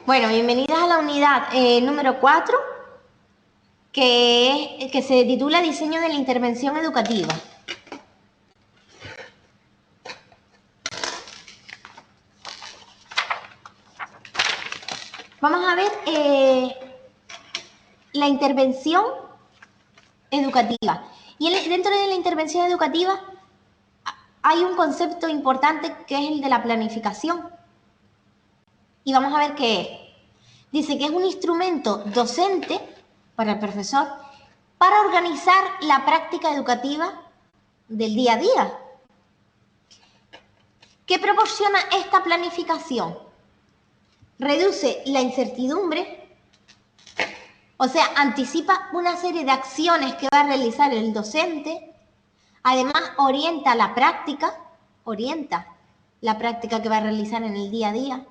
Bueno, bienvenidas a la unidad número 4, que se titula Diseño de la Intervención Educativa. Vamos a ver la intervención educativa. Y dentro de la intervención educativa hay un concepto importante que es el de la planificación. Y vamos a ver qué es. Dice que es un instrumento docente para el profesor para organizar la práctica educativa del día a día. ¿Qué proporciona esta planificación? Reduce la incertidumbre, o sea, anticipa una serie de acciones que va a realizar el docente. Además, orienta la práctica que va a realizar en el día a día.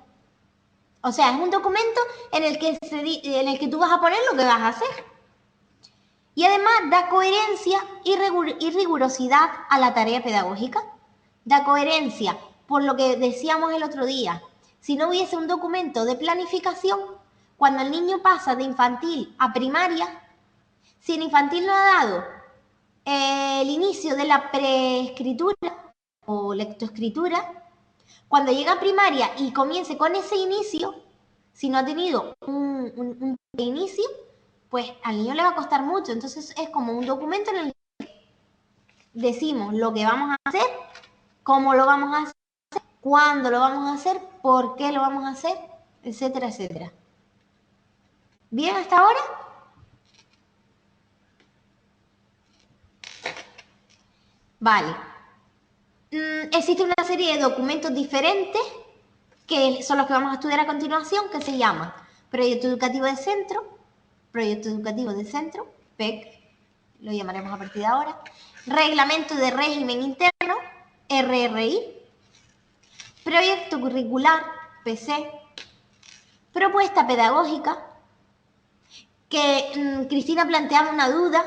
O sea, es un documento en el que tú vas a poner lo que vas a hacer. Y además da coherencia y rigurosidad a la tarea pedagógica. Da coherencia, por lo que decíamos el otro día. Si no hubiese un documento de planificación, cuando el niño pasa de infantil a primaria, si en infantil no ha dado el inicio de la preescritura o lectoescritura, cuando llega a primaria y comience con ese inicio, si no ha tenido un inicio, pues al niño le va a costar mucho. Entonces es como un documento en el que decimos lo que vamos a hacer, cómo lo vamos a hacer, cuándo lo vamos a hacer, por qué lo vamos a hacer, etcétera, etcétera. ¿Bien hasta ahora? Vale. Existe una serie de documentos diferentes que son los que vamos a estudiar a continuación, que se llaman Proyecto Educativo de Centro, PEC, lo llamaremos a partir de ahora, Reglamento de Régimen Interno, RRI, Proyecto Curricular, PC, Propuesta Pedagógica, que Cristina planteaba una duda,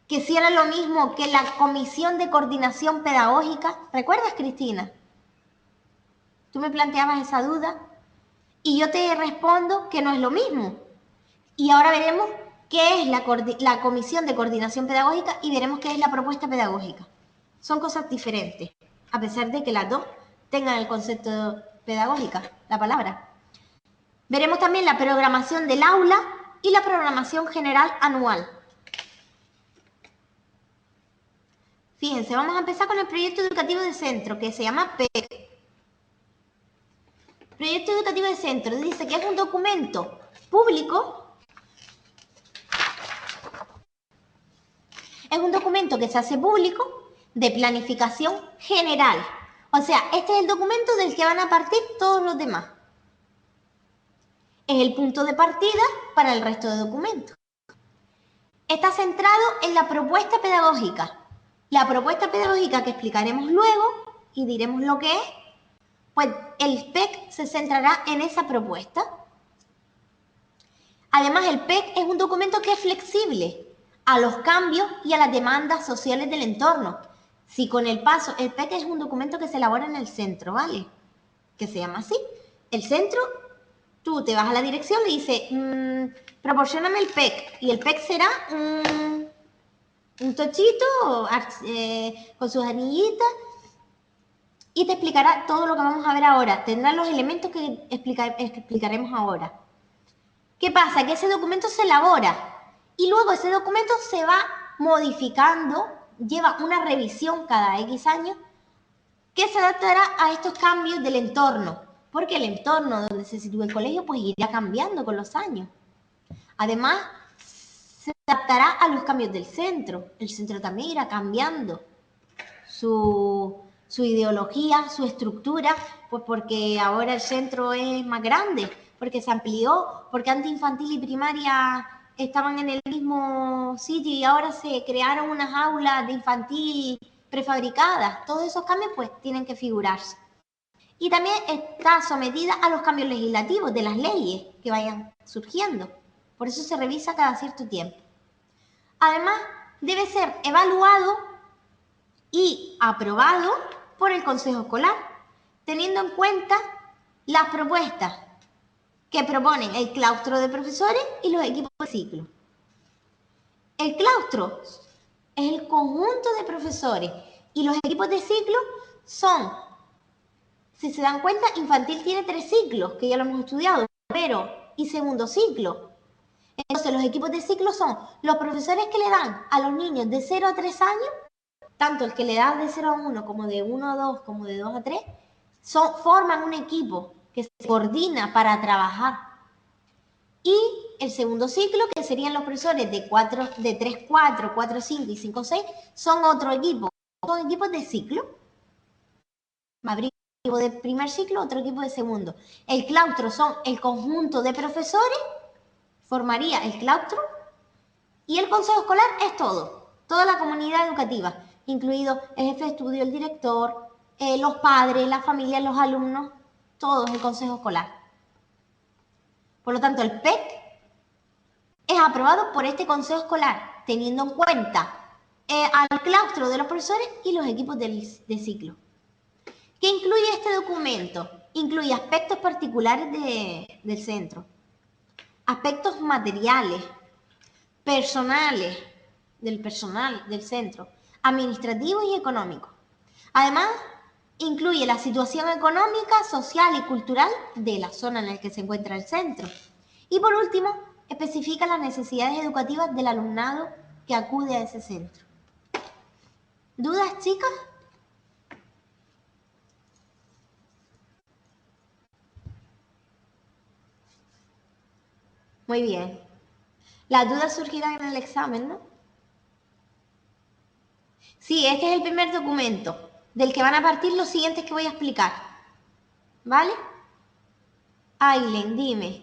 que si era lo mismo que la Comisión de Coordinación Pedagógica. ¿Recuerdas, Cristina? Tú me planteabas esa duda y yo te respondo que no es lo mismo. Y ahora veremos qué es la Comisión de Coordinación Pedagógica y veremos qué es la propuesta pedagógica. Son cosas diferentes, a pesar de que las dos tengan el concepto pedagógica, la palabra. Veremos también la programación del aula y la programación general anual. Fíjense, vamos a empezar con el proyecto educativo de centro, que se llama PEC. Proyecto educativo de centro dice que es un documento público. Es un documento que se hace público de planificación general. O sea, este es el documento del que van a partir todos los demás. Es el punto de partida para el resto de documentos. Está centrado en la propuesta pedagógica. La propuesta pedagógica que explicaremos luego y diremos lo que es, pues el PEC se centrará en esa propuesta. Además, el PEC es un documento que es flexible a los cambios y a las demandas sociales del entorno. Si con el paso, el PEC es un documento que se elabora en el centro, ¿vale? Que se llama así. El centro, tú te vas a la dirección, le dices, proporcióname el PEC. Y el PEC será un tochito con sus anillitas y te explicará todo lo que vamos a ver ahora. Tendrá los elementos que explicaremos ahora. ¿Qué pasa? Que ese documento se elabora y luego ese documento se va modificando, lleva una revisión cada X años que se adaptará a estos cambios del entorno, porque el entorno donde se sitúa el colegio pues irá cambiando con los años. Además, se adaptará a los cambios del centro. El centro también irá cambiando su ideología, su estructura, pues porque ahora el centro es más grande, porque se amplió, porque antes infantil y primaria estaban en el mismo sitio y ahora se crearon unas aulas de infantil prefabricadas. Todos esos cambios pues tienen que figurarse. Y también está sometida a los cambios legislativos de las leyes que vayan surgiendo. Por eso se revisa cada cierto tiempo. Además, debe ser evaluado y aprobado por el Consejo Escolar, teniendo en cuenta las propuestas que proponen el claustro de profesores y los equipos de ciclo. El claustro es el conjunto de profesores y los equipos de ciclo son, si se dan cuenta, infantil tiene 3 ciclos, que ya lo hemos estudiado, primero y segundo ciclo. Entonces los equipos de ciclo son los profesores que le dan a los niños de 0 a 3 años, tanto el que le da de 0 a 1 como de 1 a 2 como de 2 a 3, forman un equipo que se coordina para trabajar. Y el segundo ciclo, que serían los profesores de 3, 4, 4, 5 y 5, 6, son otro equipo. Son equipos de ciclo. Habría un equipo de primer ciclo, otro equipo de segundo. El claustro son el conjunto de profesores, formaría el claustro, y el consejo escolar es todo, toda la comunidad educativa, incluido el jefe de estudio, el director, los padres, la familia, los alumnos, todos el consejo escolar. Por lo tanto, el PEC es aprobado por este consejo escolar, teniendo en cuenta al claustro de los profesores y los equipos de ciclo. ¿Qué incluye este documento? Incluye aspectos particulares del centro, aspectos materiales, personales, del personal del centro, administrativos y económicos. Además, incluye la situación económica, social y cultural de la zona en la que se encuentra el centro. Y por último, especifica las necesidades educativas del alumnado que acude a ese centro. ¿Dudas, chicas? Muy bien. Las dudas surgirán en el examen, ¿no? Sí, este es el primer documento del que van a partir los siguientes que voy a explicar. ¿Vale? Aileen, dime.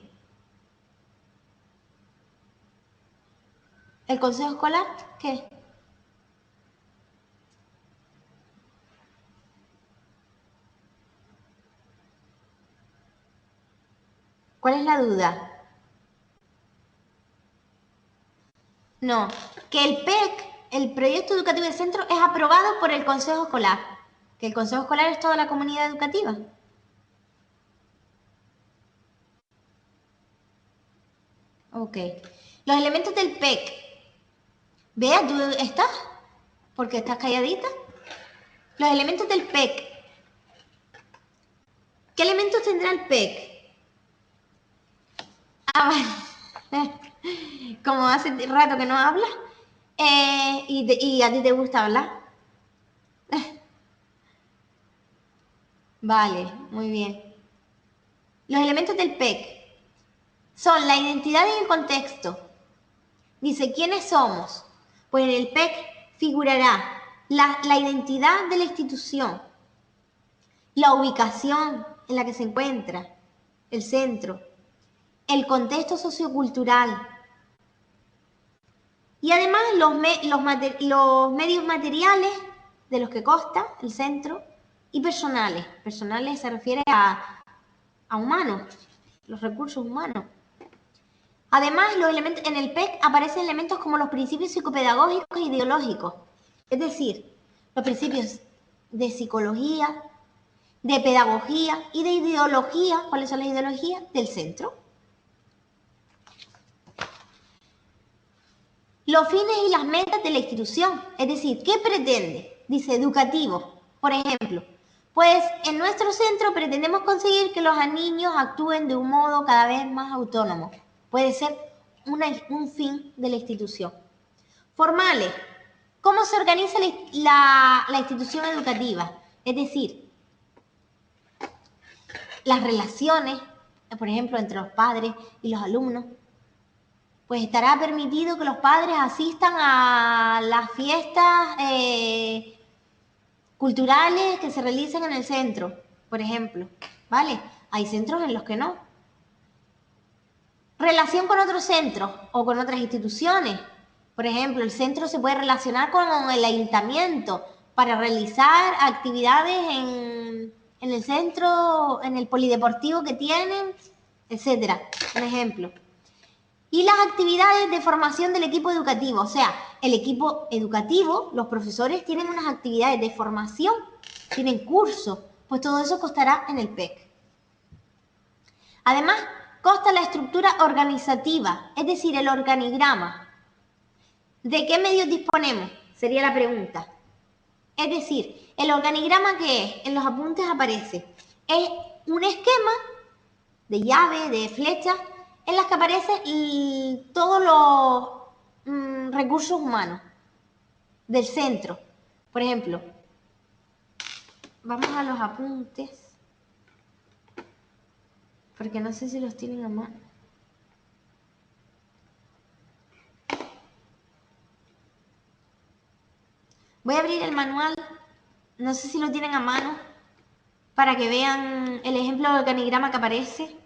¿El consejo escolar? ¿Qué? ¿Cuál es la duda? No, que el PEC, el proyecto educativo del centro, es aprobado por el consejo escolar. Que el consejo escolar es toda la comunidad educativa. Ok. Los elementos del PEC. Vea, ¿tú estás? Porque estás calladita. Los elementos del PEC. ¿Qué elementos tendrá el PEC? Ah, vale. Como hace rato que no hablas. Y a ti te gusta hablar. Vale, muy bien. Los elementos del PEC son la identidad y el contexto. Dice, ¿quiénes somos? Pues en el PEC figurará la identidad de la institución, la ubicación en la que se encuentra, el centro, el contexto sociocultural y además los medios materiales de los que consta el centro y personales. Personales se refiere a humanos, los recursos humanos. Además, en el PEC aparecen elementos como los principios psicopedagógicos e ideológicos, es decir, los principios de psicología, de pedagogía y de ideología. ¿Cuáles son las ideologías? Del centro. Los fines y las metas de la institución, es decir, ¿qué pretende? Dice educativo, por ejemplo. Pues en nuestro centro pretendemos conseguir que los niños actúen de un modo cada vez más autónomo. Puede ser un fin de la institución. Formales. ¿Cómo se organiza la institución educativa? Es decir, las relaciones, por ejemplo, entre los padres y los alumnos. Pues estará permitido que los padres asistan a las fiestas culturales que se realizan en el centro, por ejemplo. ¿Vale? Hay centros en los que no. Relación con otros centros o con otras instituciones. Por ejemplo, el centro se puede relacionar con el ayuntamiento para realizar actividades en el centro, en el polideportivo que tienen, etcétera. Un ejemplo. Y las actividades de formación del equipo educativo. O sea, el equipo educativo, los profesores tienen unas actividades de formación, tienen cursos, pues todo eso costará en el PEC. Además, consta la estructura organizativa, es decir, el organigrama. ¿De qué medios disponemos? Sería la pregunta. Es decir, el organigrama que es, en los apuntes aparece, es un esquema de llave, de flechas, en las que aparecen todos los recursos humanos del centro. Por ejemplo, vamos a los apuntes, porque no sé si los tienen a mano. Voy a abrir el manual, no sé si lo tienen a mano, para que vean el ejemplo de organigrama que aparece.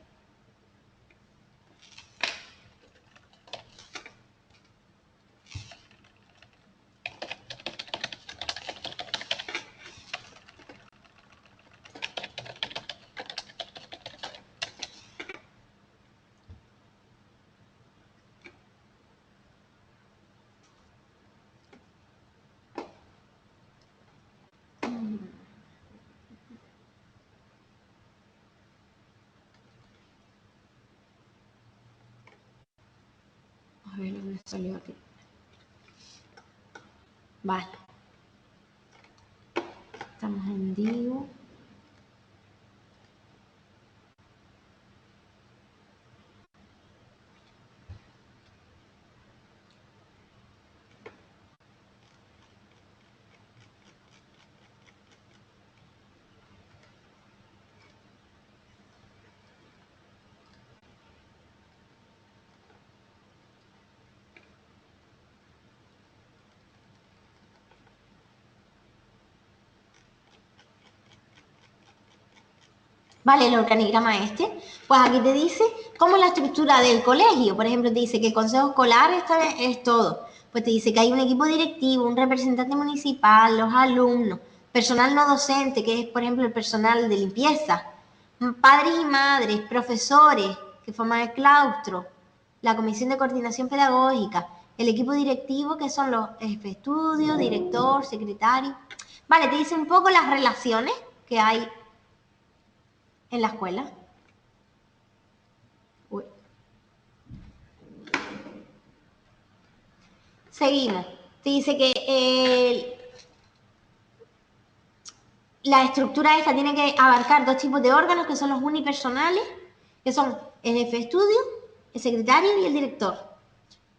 A ver, ¿dónde salió aquí? Vale. Estamos en Digo. Vale, el organigrama pues aquí te dice cómo es la estructura del colegio. Por ejemplo, te dice que el consejo escolar es todo. Pues te dice que hay un equipo directivo, un representante municipal, los alumnos, personal no docente, que es, por ejemplo, el personal de limpieza, padres y madres, profesores que forman el claustro, la comisión de coordinación pedagógica, el equipo directivo, que son los jefes de estudio, director, secretario. Vale, te dice un poco las relaciones que hay en la escuela. Uy. Seguimos. Te dice que la estructura esta tiene que abarcar dos tipos de órganos, que son los unipersonales, que son el jefe de estudio, el secretario y el director.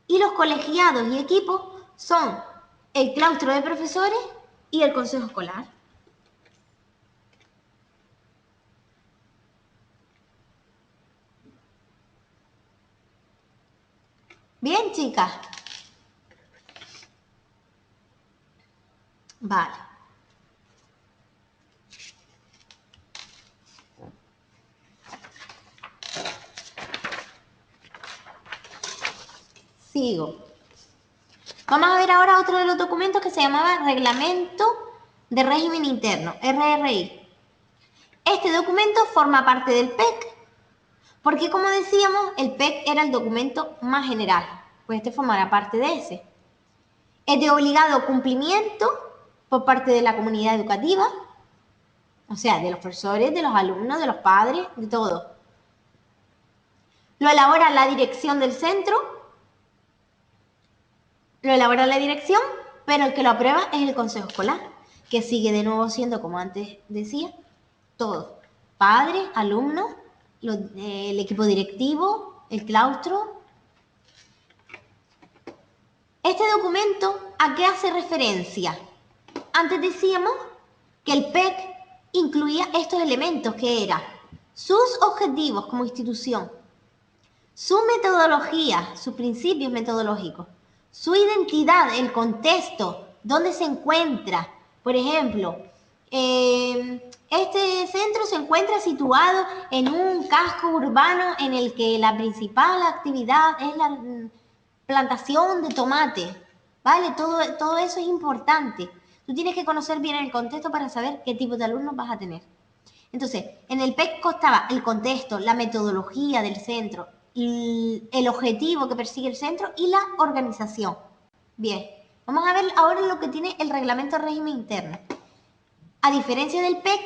Y los colegiados y equipos son el claustro de profesores y el consejo escolar. Bien, chicas. Vale. Sigo. Vamos a ver ahora otro de los documentos que se llamaba Reglamento de Régimen Interno, RRI. Este documento forma parte del PEC, porque como decíamos, el PEC era el documento más general, pues este formará parte de ese. Es de obligado cumplimiento por parte de la comunidad educativa, o sea, de los profesores, de los alumnos, de los padres, de todo. Lo elabora la dirección del centro, pero el que lo aprueba es el consejo escolar, que sigue de nuevo siendo, como antes decía, todo. Padres, alumnos, el equipo directivo, el claustro. Este documento, ¿a qué hace referencia? Antes decíamos que el PEC incluía estos elementos, que eran sus objetivos como institución, su metodología, sus principios metodológicos, su identidad, el contexto, dónde se encuentra. Por ejemplo, este centro se encuentra situado en un casco urbano en el que la principal actividad es la plantación de tomate, ¿vale? Todo eso es importante. Tú tienes que conocer bien el contexto para saber qué tipo de alumnos vas a tener. Entonces, en el PEC constaba el contexto, la metodología del centro, el objetivo que persigue el centro y la organización. Bien, vamos a ver ahora lo que tiene el reglamento de régimen interno. A diferencia del PEC,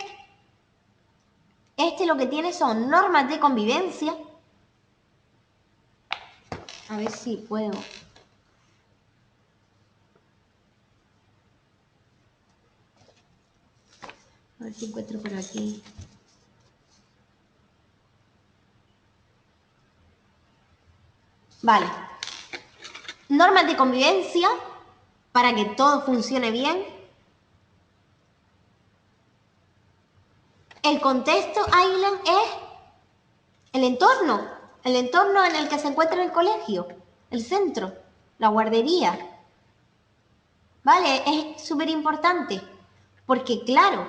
este lo que tiene son normas de convivencia, A ver si puedo. A ver si encuentro por aquí. Vale. Normas de convivencia para que todo funcione bien. El contexto, Island, es el entorno en el que se encuentra el colegio, el centro, la guardería. ¿Vale? Es súper importante, porque claro,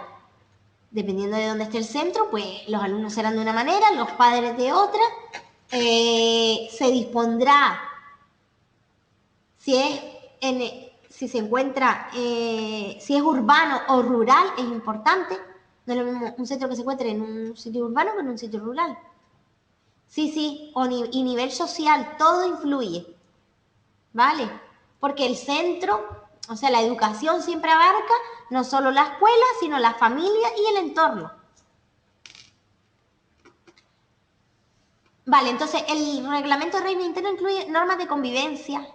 dependiendo de dónde esté el centro, pues los alumnos serán de una manera, los padres de otra. Se dispondrá si se encuentra, si es urbano o rural, es importante. No es lo mismo un centro que se encuentre en un sitio urbano que en un sitio rural. Sí, y nivel social, todo influye, ¿vale? Porque el centro, o sea, la educación siempre abarca no solo la escuela, sino la familia y el entorno. Vale, entonces el reglamento de régimen interno incluye normas de convivencia,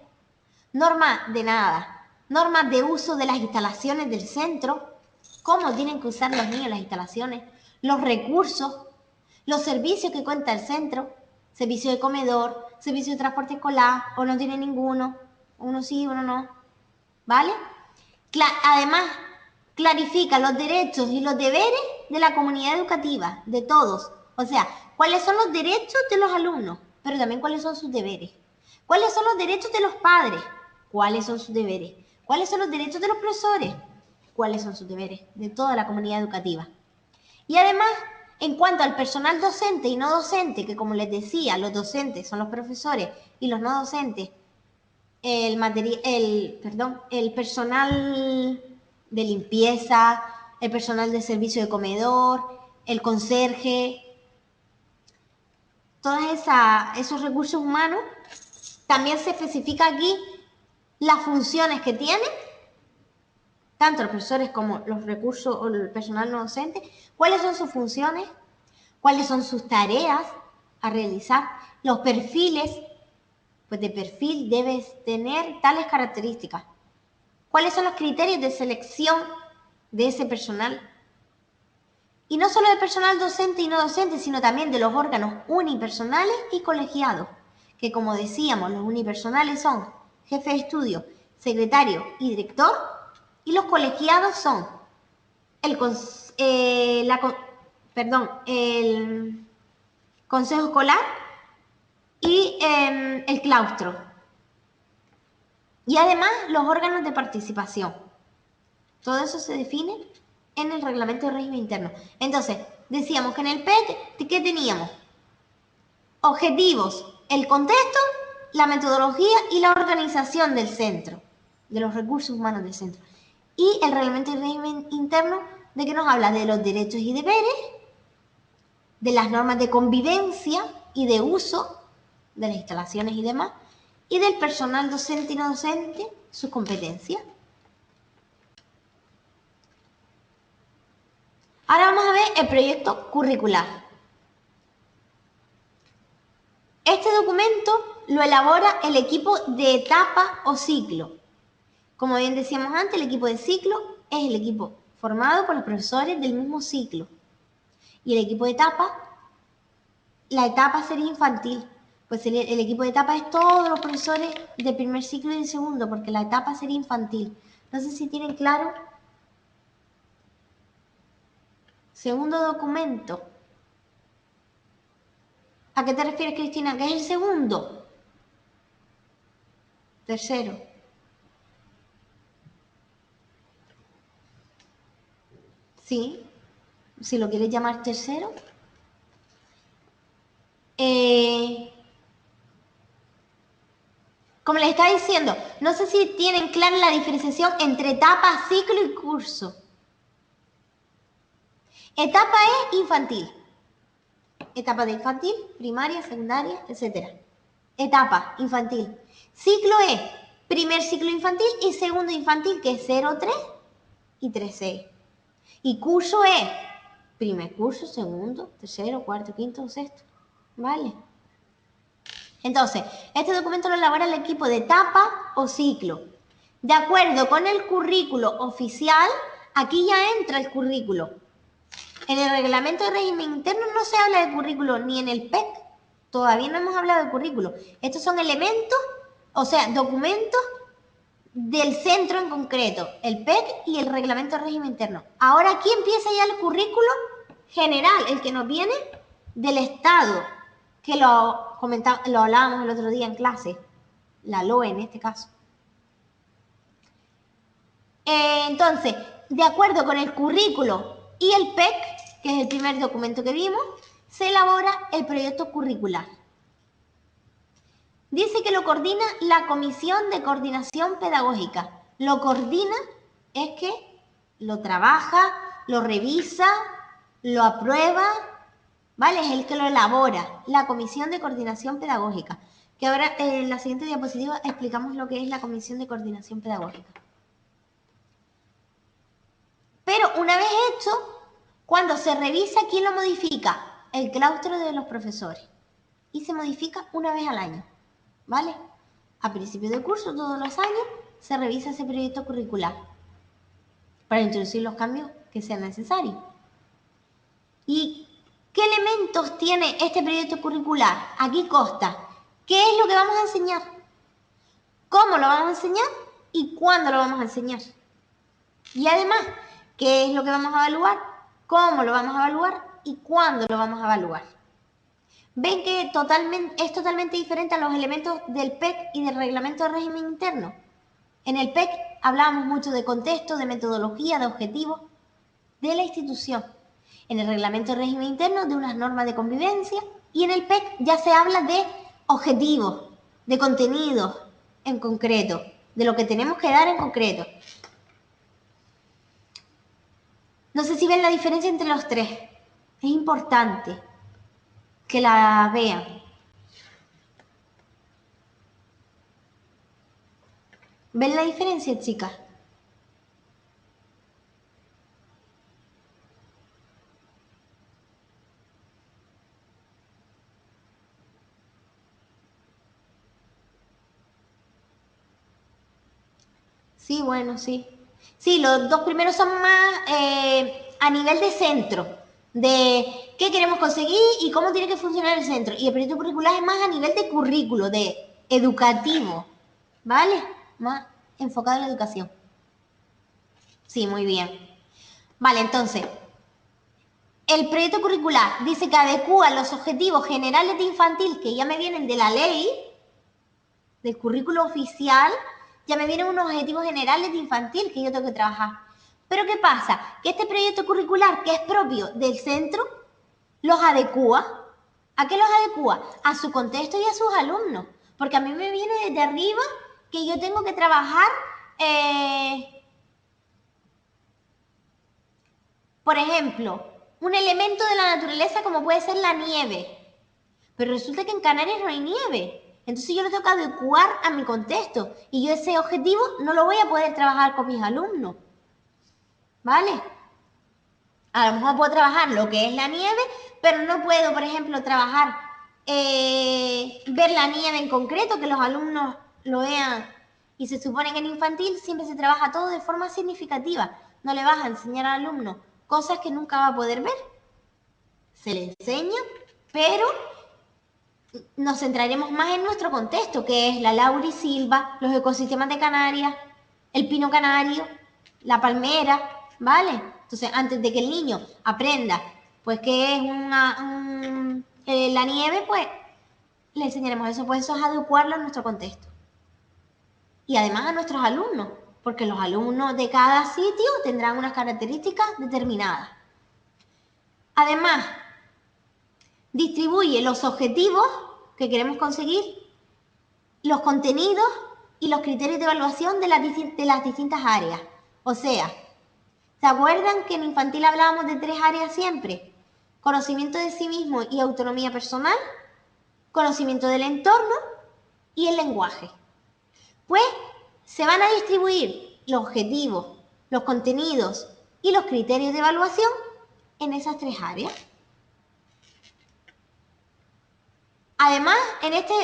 normas de nada, normas de uso de las instalaciones del centro, cómo tienen que usar los niños las instalaciones, los recursos, los servicios que cuenta el centro, servicio de comedor, servicio de transporte escolar, o no tiene ninguno, uno sí, uno no, ¿vale? Además, clarifica los derechos y los deberes de la comunidad educativa, de todos. O sea, cuáles son los derechos de los alumnos, pero también cuáles son sus deberes. ¿Cuáles son los derechos de los padres? ¿Cuáles son sus deberes? ¿Cuáles son los derechos de los profesores? ¿Cuáles son sus deberes de toda la comunidad educativa? Y además, en cuanto al personal docente y no docente, que como les decía, los docentes son los profesores y los no docentes el personal de limpieza, el personal de servicio de comedor, el conserje, todos esos recursos humanos. También se especifica aquí las funciones que tienen, tanto los profesores como los recursos o el personal no docente, cuáles son sus funciones, cuáles son sus tareas a realizar, los perfiles, pues de perfil debes tener tales características. ¿Cuáles son los criterios de selección de ese personal? Y no solo del personal docente y no docente, sino también de los órganos unipersonales y colegiados, que como decíamos, los unipersonales son jefe de estudio, secretario y director, y los colegiados son el consejo escolar y el claustro. Y además los órganos de participación. Todo eso se define en el reglamento de régimen interno. Entonces, decíamos que en el PET, ¿qué teníamos? Objetivos, el contexto, la metodología y la organización del centro, de los recursos humanos del centro. Y el reglamento de régimen interno, ¿de qué nos habla? De los derechos y deberes, de las normas de convivencia y de uso de las instalaciones y demás, y del personal docente y no docente, sus competencias. Ahora vamos a ver el proyecto curricular. Este documento lo elabora el equipo de etapa o ciclo. Como bien decíamos antes, el equipo de ciclo es el equipo formado por los profesores del mismo ciclo. Y el equipo de etapa, la etapa sería infantil. Pues el equipo de etapa es todos los profesores del primer ciclo y del segundo, porque la etapa sería infantil. No sé si tienen claro. Segundo documento. ¿A qué te refieres, Cristina? ¿Qué es el segundo? Tercero. Sí, si lo quieres llamar tercero. Como les estaba diciendo, no sé si tienen clara la diferenciación entre etapa, ciclo y curso. Etapa es infantil. Etapa de infantil, primaria, secundaria, etc. Etapa infantil. Ciclo es primer ciclo infantil y segundo infantil, que es 0-3 y 3-6. Y curso es primer curso, segundo, tercero, cuarto, quinto, sexto. ¿Vale? Entonces, este documento lo elabora el equipo de etapa o ciclo. De acuerdo con el currículo oficial, aquí ya entra el currículo. En el reglamento de régimen interno no se habla de currículo ni en el PEC. Todavía no hemos hablado de currículo. Estos son elementos, o sea, documentos del centro en concreto, el PEC y el reglamento de régimen interno. Ahora aquí empieza ya el currículo general, el que nos viene del Estado, que lo hablábamos el otro día en clase, la LOE en este caso. Entonces, de acuerdo con el currículo y el PEC, que es el primer documento que vimos, se elabora el proyecto curricular. Dice que lo coordina la Comisión de Coordinación Pedagógica. Lo coordina es que lo trabaja, lo revisa, lo aprueba, ¿vale? Es el que lo elabora, la Comisión de Coordinación Pedagógica. Que ahora en la siguiente diapositiva explicamos lo que es la Comisión de Coordinación Pedagógica. Pero una vez hecho, cuando se revisa, ¿quién lo modifica? El claustro de los profesores. Y se modifica una vez al año, ¿vale? A principio de curso, todos los años, se revisa ese proyecto curricular para introducir los cambios que sean necesarios. ¿Y qué elementos tiene este proyecto curricular? Aquí consta qué es lo que vamos a enseñar, cómo lo vamos a enseñar y cuándo lo vamos a enseñar. Y además, qué es lo que vamos a evaluar, cómo lo vamos a evaluar y cuándo lo vamos a evaluar. ¿Ven que es totalmente diferente a los elementos del PEC y del reglamento de régimen interno? En el PEC hablábamos mucho de contexto, de metodología, de objetivos de la institución. En el reglamento de régimen interno de unas normas de convivencia y en el PEC ya se habla de objetivos, de contenidos en concreto, de lo que tenemos que dar en concreto. No sé si ven la diferencia entre los tres. Es importante que la vean. ¿Ven la diferencia, chicas? Sí, bueno, sí. Sí, los dos primeros son más a nivel de centro, de qué queremos conseguir y cómo tiene que funcionar el centro. Y el proyecto curricular es más a nivel de currículo, de educativo, ¿vale? Más enfocado en la educación. Sí, muy bien. Vale, entonces, el proyecto curricular dice que adecúa los objetivos generales de infantil que ya me vienen de la ley, del currículo oficial, ya me vienen unos objetivos generales de infantil que yo tengo que trabajar. Pero ¿qué pasa? Que este proyecto curricular, que es propio del centro, los adecúa. ¿A qué los adecúa? A su contexto y a sus alumnos. Porque a mí me viene desde arriba que yo tengo que trabajar, por ejemplo, un elemento de la naturaleza como puede ser la nieve. Pero resulta que en Canarias no hay nieve. Entonces yo lo tengo que adecuar a mi contexto. Y yo ese objetivo no lo voy a poder trabajar con mis alumnos. ¿Vale? A lo mejor puedo trabajar lo que es la nieve, pero no puedo, por ejemplo, trabajar, ver la nieve en concreto, que los alumnos lo vean. Y se supone que en infantil siempre se trabaja todo de forma significativa. No le vas a enseñar al alumno cosas que nunca va a poder ver. Se le enseña, pero nos centraremos más en nuestro contexto, que es la laurisilva, los ecosistemas de Canarias, el pino canario, la palmera, ¿vale? Entonces, antes de que el niño aprenda, pues, qué es la nieve, pues, le enseñaremos eso, pues eso es adecuarlo a nuestro contexto. Y además a nuestros alumnos, porque los alumnos de cada sitio tendrán unas características determinadas. Además, distribuye los objetivos que queremos conseguir, los contenidos y los criterios de evaluación de las distintas áreas. O sea, ¿se acuerdan que en infantil hablábamos de 3 áreas siempre? Conocimiento de sí mismo y autonomía personal, conocimiento del entorno y el lenguaje. Pues se van a distribuir los objetivos, los contenidos y los criterios de evaluación en esas 3 áreas. Además, en este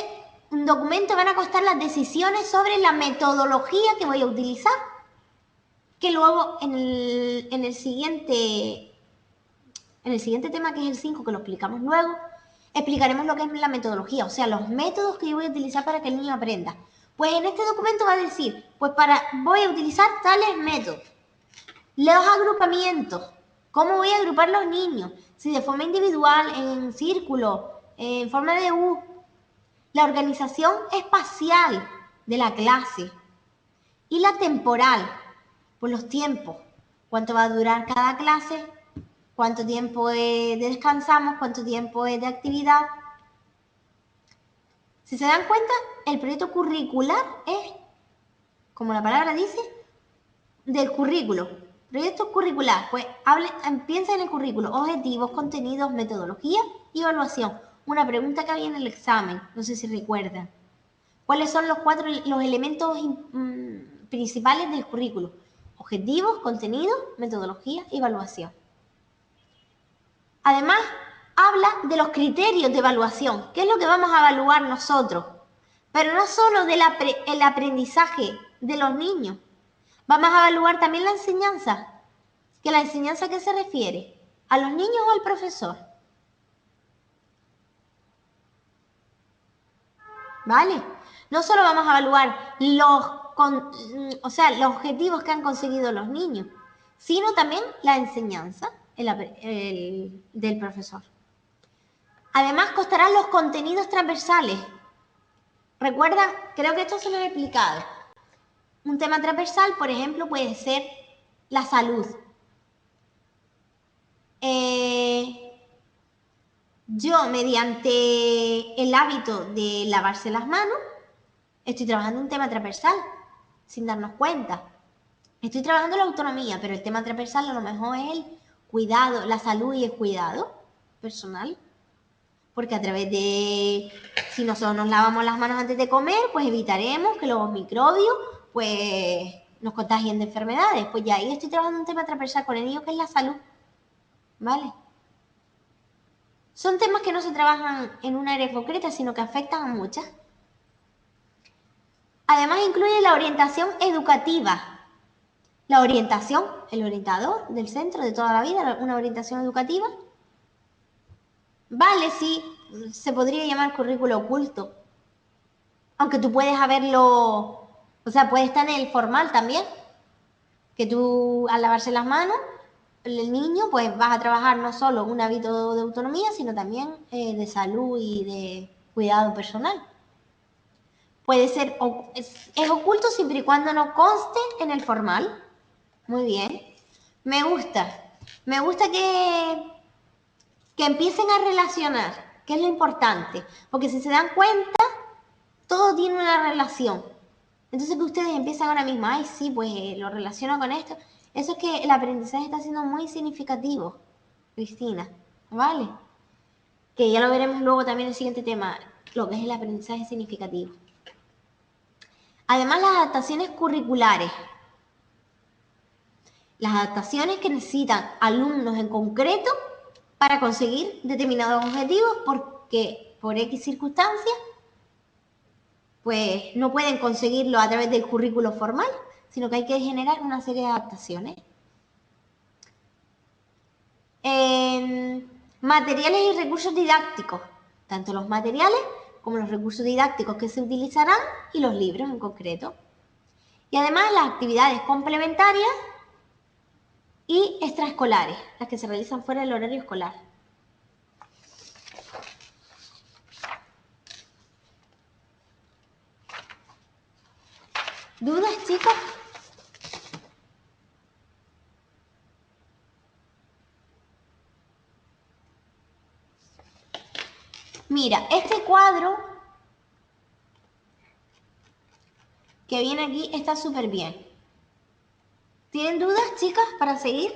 un documento van a constar las decisiones sobre la metodología que voy a utilizar, que luego en el siguiente tema, que es el 5, que lo explicamos luego, explicaremos lo que es la metodología, o sea, los métodos que yo voy a utilizar para que el niño aprenda. Pues en este documento va a decir, pues voy a utilizar tales métodos. Los agrupamientos, cómo voy a agrupar los niños, si de forma individual, en círculo, en forma de U. La organización espacial de la clase y la temporal, pues los tiempos, cuánto va a durar cada clase, cuánto tiempo descansamos, cuánto tiempo es de actividad. Si se dan cuenta, el proyecto curricular es, como la palabra dice, del currículo. Proyecto curricular, pues piensa en el currículo: objetivos, contenidos, metodología y evaluación. Una pregunta que había en el examen, no sé si recuerdan. ¿Cuáles son los elementos principales del currículo? Objetivos, contenidos, metodología y evaluación. Además, habla de los criterios de evaluación. ¿Qué es lo que vamos a evaluar nosotros? Pero no solo el aprendizaje de los niños. Vamos a evaluar también la enseñanza. ¿Que la enseñanza a qué se refiere? ¿A los niños o al profesor? ¿Vale? No solo vamos a evaluar los objetivos que han conseguido los niños, sino también la enseñanza del profesor. Además, constarán los contenidos transversales. Recuerda, creo que esto se lo he explicado. Un tema transversal, por ejemplo, puede ser la salud. Yo, mediante el hábito de lavarse las manos, estoy trabajando un tema transversal, sin darnos cuenta. Estoy trabajando la autonomía, pero el tema transversal a lo mejor es el cuidado, la salud y el cuidado personal. Porque a través de, si nosotros nos lavamos las manos antes de comer, pues evitaremos que los microbios pues nos contagien de enfermedades. Pues ya ahí estoy trabajando un tema transversal con el niño, que es la salud. ¿Vale? Son temas que no se trabajan en un área concreta, sino que afectan a muchas. Además, incluye la orientación educativa. La orientación, el orientador del centro de toda la vida, una orientación educativa. Vale, sí, se podría llamar currículo oculto. Aunque tú puedes haberlo, o sea, puede estar en el formal también. Que tú, al lavarse las manos, el niño, pues vas a trabajar no solo un hábito de autonomía, sino también de salud y de cuidado personal. Puede ser, es oculto siempre y cuando no conste en el formal. Muy bien. Me gusta que empiecen a relacionar, que es lo importante. Porque si se dan cuenta, todo tiene una relación. Entonces que ustedes empiezan ahora mismo, ay, sí, pues lo relaciono con esto. Eso es que el aprendizaje está siendo muy significativo, Cristina, ¿vale? Que ya lo veremos luego también en el siguiente tema, lo que es el aprendizaje significativo. Además, las adaptaciones curriculares. Las adaptaciones que necesitan alumnos en concreto para conseguir determinados objetivos, porque por X circunstancias pues no pueden conseguirlo a través del currículo formal, sino que hay que generar una serie de adaptaciones. Materiales y recursos didácticos, tanto los materiales como los recursos didácticos que se utilizarán y los libros en concreto. Y además las actividades complementarias y extraescolares, las que se realizan fuera del horario escolar. ¿Dudas, chicos? Mira, este cuadro que viene aquí está súper bien. ¿Tienen dudas, chicas, para seguir?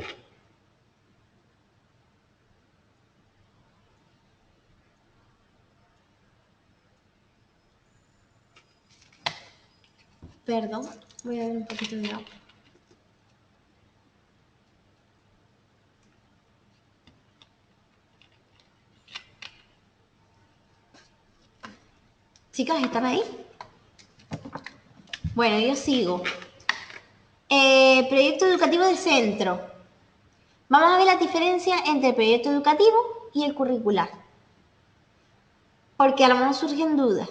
Perdón, voy a ver un poquito de agua. Chicas, ¿están ahí? Bueno, yo sigo. Proyecto educativo de centro. Vamos a ver la diferencia entre el proyecto educativo y el curricular. Porque a lo mejor surgen dudas.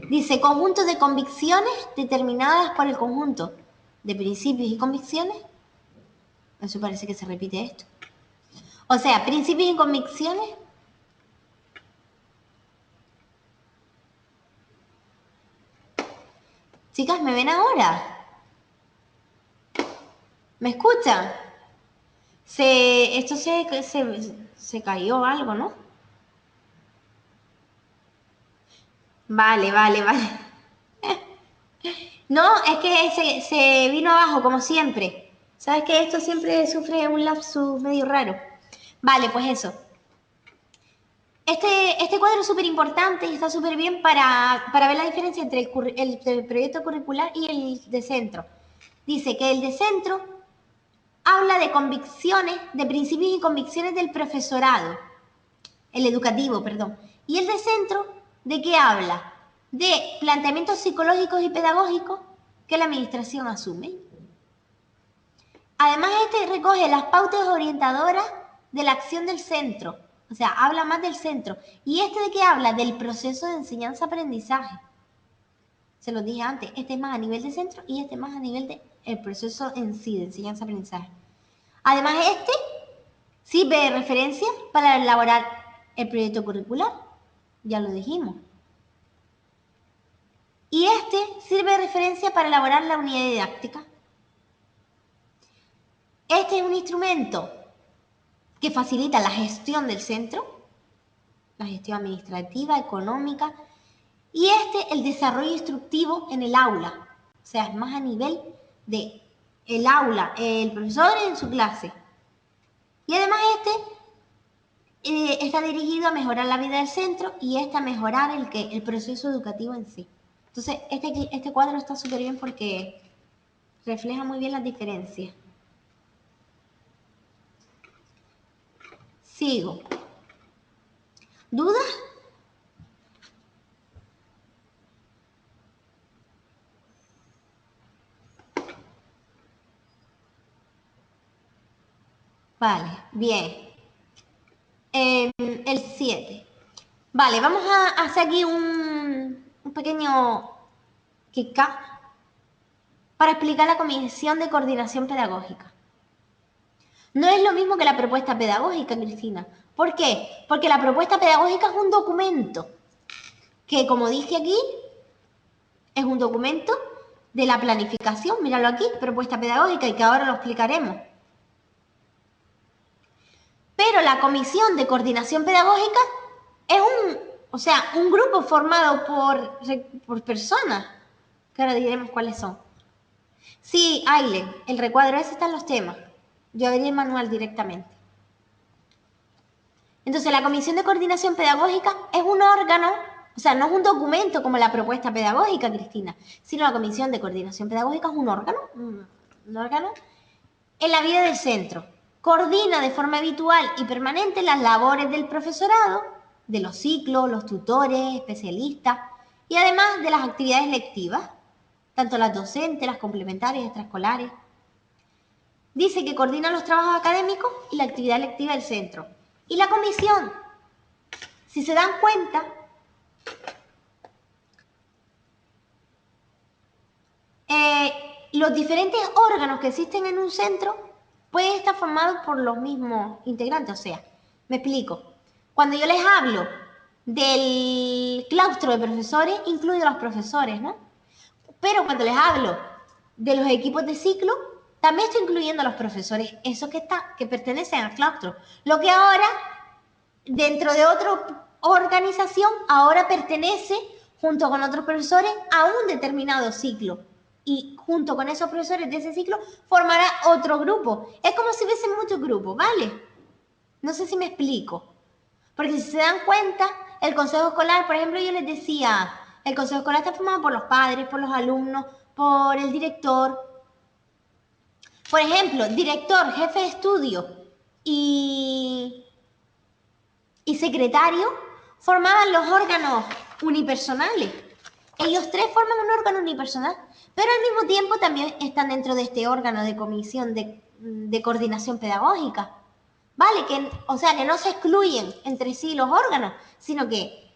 Dice, conjunto de convicciones determinadas por el conjunto de principios y convicciones. Eso parece que se repite esto. O sea, principios y convicciones. Chicas, ¿me ven ahora? ¿Me escuchan? Esto se cayó algo, ¿no? Vale. No, es que se vino abajo, como siempre. ¿Sabes que esto siempre sufre un lapsus medio raro? Vale, pues eso. Este cuadro es súper importante y está súper bien para ver la diferencia entre el proyecto curricular y el de centro. Dice que el de centro habla de convicciones, de principios y convicciones del profesorado, el educativo, perdón. Y el de centro, ¿de qué habla? De planteamientos psicológicos y pedagógicos que la administración asume. Además, este recoge las pautas orientadoras de la acción del centro, o sea, habla más del centro. ¿Y este de qué habla? Del proceso de enseñanza-aprendizaje. Se lo dije antes, este es más a nivel de centro y este más a nivel del proceso en sí, de enseñanza-aprendizaje. Además, este sirve de referencia para elaborar el proyecto curricular, ya lo dijimos. Y este sirve de referencia para elaborar la unidad didáctica. Este es un instrumento que facilita la gestión del centro, la gestión administrativa, económica, y el desarrollo instructivo en el aula. O sea, es más a nivel de el aula, el profesor en su clase. Y además está dirigido a mejorar la vida del centro y a mejorar el proceso educativo en sí. Entonces, este cuadro está súper bien porque refleja muy bien las diferencias. Sigo. ¿Dudas? Vale, bien. El 7. Vale, vamos a hacer aquí un pequeño kick-up para explicar la Comisión de Coordinación Pedagógica. No es lo mismo que la propuesta pedagógica, Cristina. ¿Por qué? Porque la propuesta pedagógica es un documento que, como dije aquí, es un documento de la planificación. Míralo aquí, propuesta pedagógica, y que ahora lo explicaremos. Pero la Comisión de Coordinación Pedagógica es un grupo formado por personas, que ahora diremos cuáles son. Sí, Aileen, el recuadro ese está en los temas. Yo abrí el manual directamente. Entonces, la Comisión de Coordinación Pedagógica es un órgano, o sea, no es un documento como la propuesta pedagógica, Cristina, sino la Comisión de Coordinación Pedagógica es un órgano en la vida del centro. Coordina de forma habitual y permanente las labores del profesorado, de los ciclos, los tutores, especialistas y además de las actividades lectivas, tanto las docentes, las complementarias, extraescolares. Dice que coordina los trabajos académicos y la actividad lectiva del centro. Y la comisión, si se dan cuenta, los diferentes órganos que existen en un centro pueden estar formados por los mismos integrantes. O sea, me explico. Cuando yo les hablo del claustro de profesores, incluyo a los profesores, ¿no? Pero cuando les hablo de los equipos de ciclo, también estoy incluyendo a los profesores, esos que pertenecen al claustro. Lo que ahora, dentro de otra organización, ahora pertenece, junto con otros profesores, a un determinado ciclo. Y junto con esos profesores de ese ciclo, formará otro grupo. Es como si hubiesen muchos grupos, ¿vale? No sé si me explico. Porque si se dan cuenta, el consejo escolar, por ejemplo, yo les decía, el consejo escolar está formado por los padres, por los alumnos, por el director. Por ejemplo, director, jefe de estudio y secretario formaban los órganos unipersonales. Ellos tres forman un órgano unipersonal, pero al mismo tiempo también están dentro de este órgano de comisión de coordinación pedagógica. ¿Vale? O sea, que no se excluyen entre sí los órganos, sino que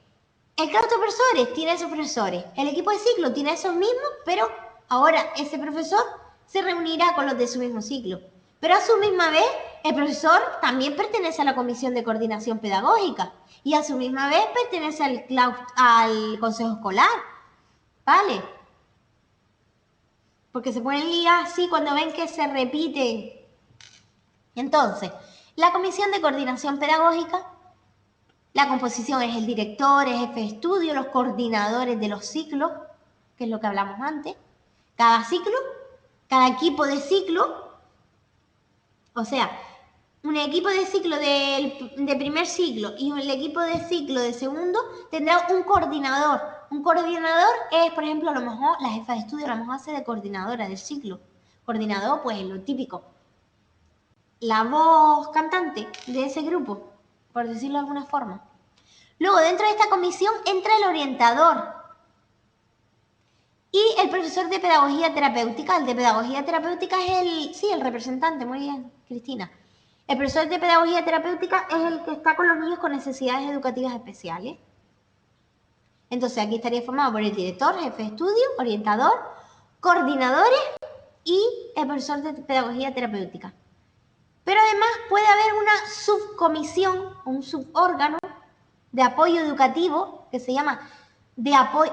el claustro de profesores tiene esos profesores, el equipo de ciclo tiene esos mismos, pero ahora ese profesor se reunirá con los de su mismo ciclo. Pero a su misma vez, el profesor también pertenece a la comisión de coordinación pedagógica y a su misma vez pertenece al consejo escolar. ¿Vale? Porque se pueden liar así cuando ven que se repiten. Entonces, la comisión de coordinación pedagógica, la composición es el director, es jefe de estudio, los coordinadores de los ciclos, que es lo que hablamos antes. Cada ciclo, cada equipo de ciclo, o sea, un equipo de ciclo de primer ciclo y el equipo de ciclo de segundo tendrá un coordinador. Un coordinador es, por ejemplo, a lo mejor la jefa de estudio a lo mejor hace de coordinadora del ciclo. Coordinador, pues lo típico. La voz cantante de ese grupo, por decirlo de alguna forma. Luego, dentro de esta comisión entra el orientador y el profesor de pedagogía terapéutica. El de pedagogía terapéutica es el representante, muy bien, Cristina. El profesor de pedagogía terapéutica es el que está con los niños con necesidades educativas especiales. Entonces, aquí estaría formado por el director, jefe de estudio, orientador, coordinadores y el profesor de pedagogía terapéutica. Pero además puede haber una subcomisión, un subórgano de apoyo educativo que se llama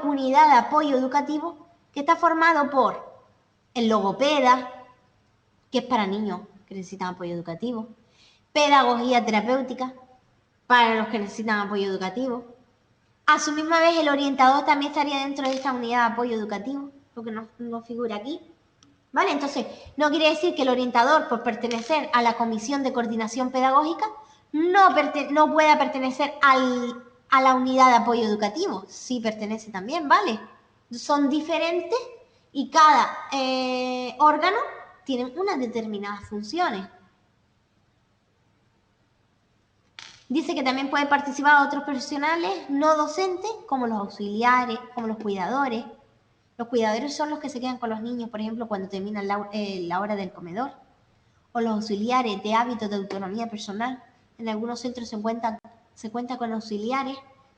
unidad de apoyo educativo, que está formado por el logopeda, que es para niños que necesitan apoyo educativo, pedagogía terapéutica para los que necesitan apoyo educativo. A su misma vez, el orientador también estaría dentro de esta unidad de apoyo educativo, lo que no figura aquí. ¿Vale? Entonces, no quiere decir que el orientador, por pertenecer a la comisión de coordinación pedagógica, no pueda pertenecer a la unidad de apoyo educativo. Sí pertenece también, ¿vale? Son diferentes y cada órgano tiene unas determinadas funciones. Dice que también pueden participar otros profesionales no docentes, como los auxiliares, como los cuidadores. Los cuidadores son los que se quedan con los niños, por ejemplo, cuando termina la hora del comedor. O los auxiliares de hábitos de autonomía personal. En algunos centros se cuenta con auxiliares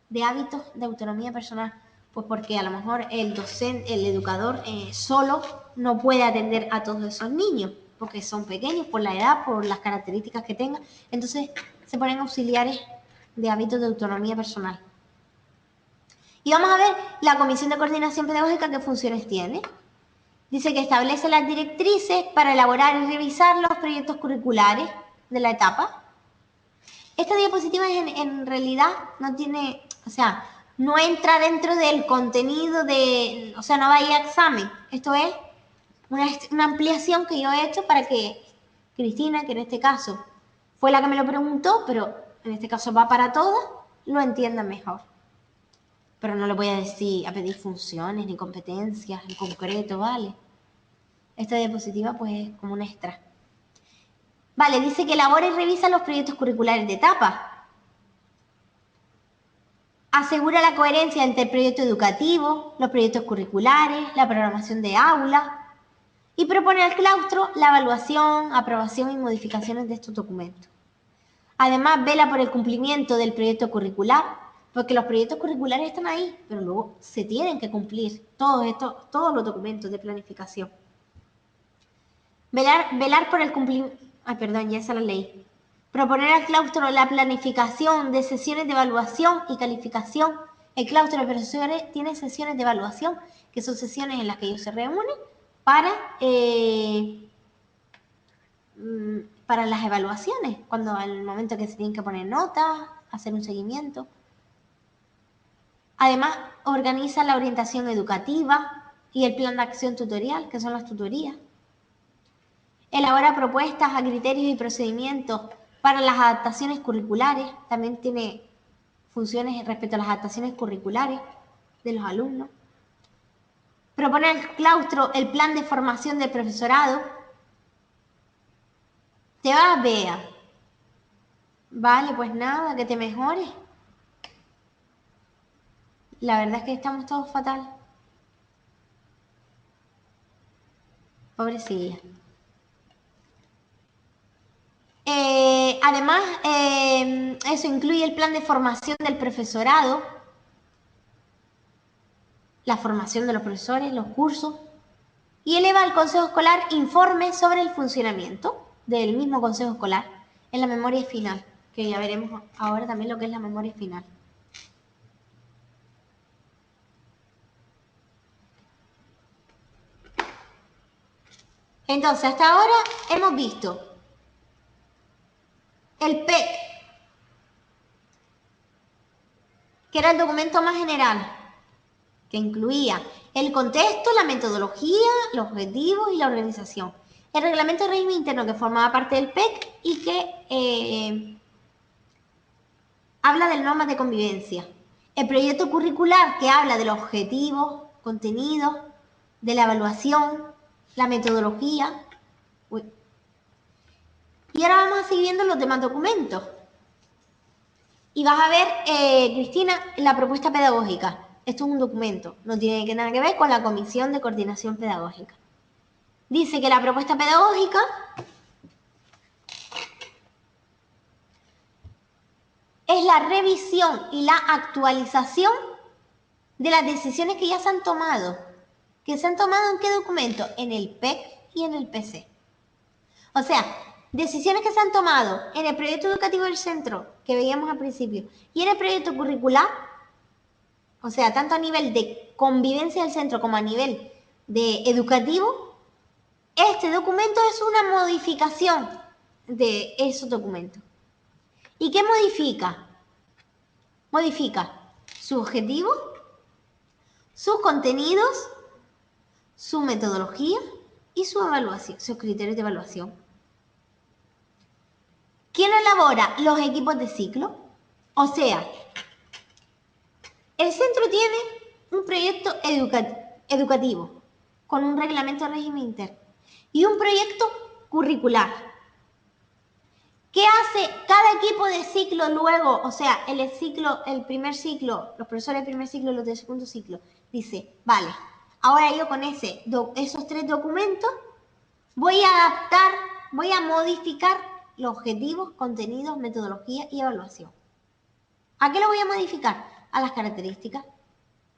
de hábitos de autonomía personal. Pues porque a lo mejor el educador solo no puede atender a todos esos niños, porque son pequeños por la edad, por las características que tengan. Entonces se ponen auxiliares de hábitos de autonomía personal. Y vamos a ver la Comisión de Coordinación Pedagógica qué funciones tiene. Dice que establece las directrices para elaborar y revisar los proyectos curriculares de la etapa. Esta diapositiva en realidad no tiene, o sea, no entra dentro del contenido o sea, no va a ir a examen. Esto es una ampliación que yo he hecho para que Cristina, que en este caso fue la que me lo preguntó, pero en este caso va para todas, lo entienda mejor. Pero no le voy a pedir funciones ni competencias en concreto, ¿vale? Esta diapositiva pues es como un extra. Vale, dice que elabora y revisa los proyectos curriculares de etapa. Asegura la coherencia entre el proyecto educativo, los proyectos curriculares, la programación de aula y propone al claustro la evaluación, aprobación y modificaciones de estos documentos. Además, vela por el cumplimiento del proyecto curricular, porque los proyectos curriculares están ahí, pero luego se tienen que cumplir todos los documentos de planificación. Velar por el cumplimiento... Ay, perdón, ya esa la leí. Proponer al claustro la planificación de sesiones de evaluación y calificación. El claustro de profesores tiene sesiones de evaluación, que son sesiones en las que ellos se reúnen para las evaluaciones, cuando al momento que se tienen que poner notas, hacer un seguimiento. Además, organiza la orientación educativa y el plan de acción tutorial, que son las tutorías. Elabora propuestas a criterios y procedimientos para las adaptaciones curriculares. También tiene funciones respecto a las adaptaciones curriculares de los alumnos. Propone al claustro el plan de formación del profesorado. Te vas, Bea. Vale, pues nada, que te mejores. la verdad es que estamos todos fatal. Pobrecilla. Además, eso incluye el plan de formación del profesorado, la formación de los profesores, los cursos, y eleva al Consejo Escolar informes sobre el funcionamiento del mismo Consejo Escolar en la memoria final, que ya veremos ahora también lo que es la memoria final. Entonces, hasta ahora hemos visto el PEC, que era el documento más general, que incluía el contexto, la metodología, los objetivos y la organización. El reglamento de régimen interno, que formaba parte del PEC y que habla de normas de convivencia. El proyecto curricular, que habla de los objetivos, contenidos, de la evaluación, la metodología. Uy. Y ahora vamos a seguir viendo los demás documentos. Y vas a ver, Cristina, la propuesta pedagógica. Esto es un documento, no tiene nada que ver con la Comisión de Coordinación Pedagógica. Dice que la propuesta pedagógica es la revisión y la actualización de las decisiones que ya se han tomado. ¿Que se han tomado en qué documento? En el PEC y en el PC. O sea, decisiones que se han tomado en el proyecto educativo del centro, que veíamos al principio, y en el proyecto curricular, o sea, tanto a nivel de convivencia del centro como a nivel de educativo, este documento es una modificación de esos documentos. ¿Y qué modifica? Modifica su objetivo, sus contenidos, su metodología y su evaluación, sus criterios de evaluación. ¿Quién elabora los equipos de ciclo? O sea, el centro tiene un proyecto educativo con un reglamento de régimen interno y un proyecto curricular. ¿Qué hace cada equipo de ciclo luego? O sea, el primer ciclo, los profesores del primer ciclo y los del segundo ciclo, dice, vale, ahora yo con esos 3 documentos voy a adaptar, voy a modificar los objetivos, contenidos, metodología y evaluación. ¿A qué lo voy a modificar? A las características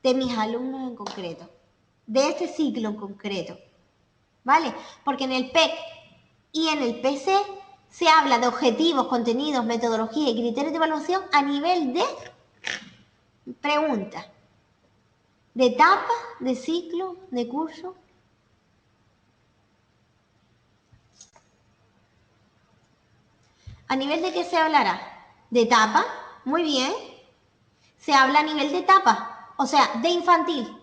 de mis alumnos en concreto, de este ciclo en concreto, ¿vale? Porque en el PEC y en el PC se habla de objetivos, contenidos, metodología y criterios de evaluación a nivel de preguntas, de etapa, de ciclo, de curso. ¿A nivel de qué se hablará? De etapa, muy bien. Se habla a nivel de etapa, o sea, de infantil.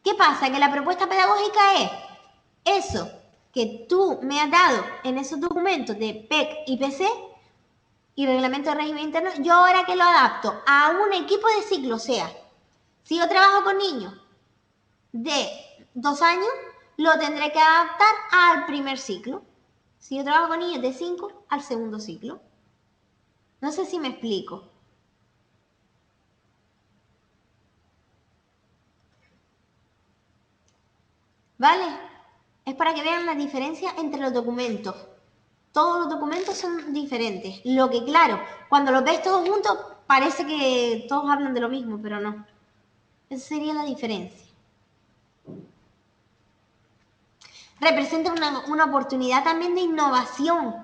¿Qué pasa? Que la propuesta pedagógica es eso que tú me has dado en esos documentos de PEC y PC y reglamento de régimen interno, yo ahora que lo adapto a un equipo de ciclo, o sea, si yo trabajo con niños de 2 años, lo tendré que adaptar al primer ciclo. Si yo trabajo con niños de 5, al segundo ciclo. No sé si me explico. ¿Vale? Es para que vean la diferencia entre los documentos. Todos los documentos son diferentes. Lo que, claro, cuando los ves todos juntos, parece que todos hablan de lo mismo, pero no. Esa sería la diferencia. Representa una oportunidad también de innovación,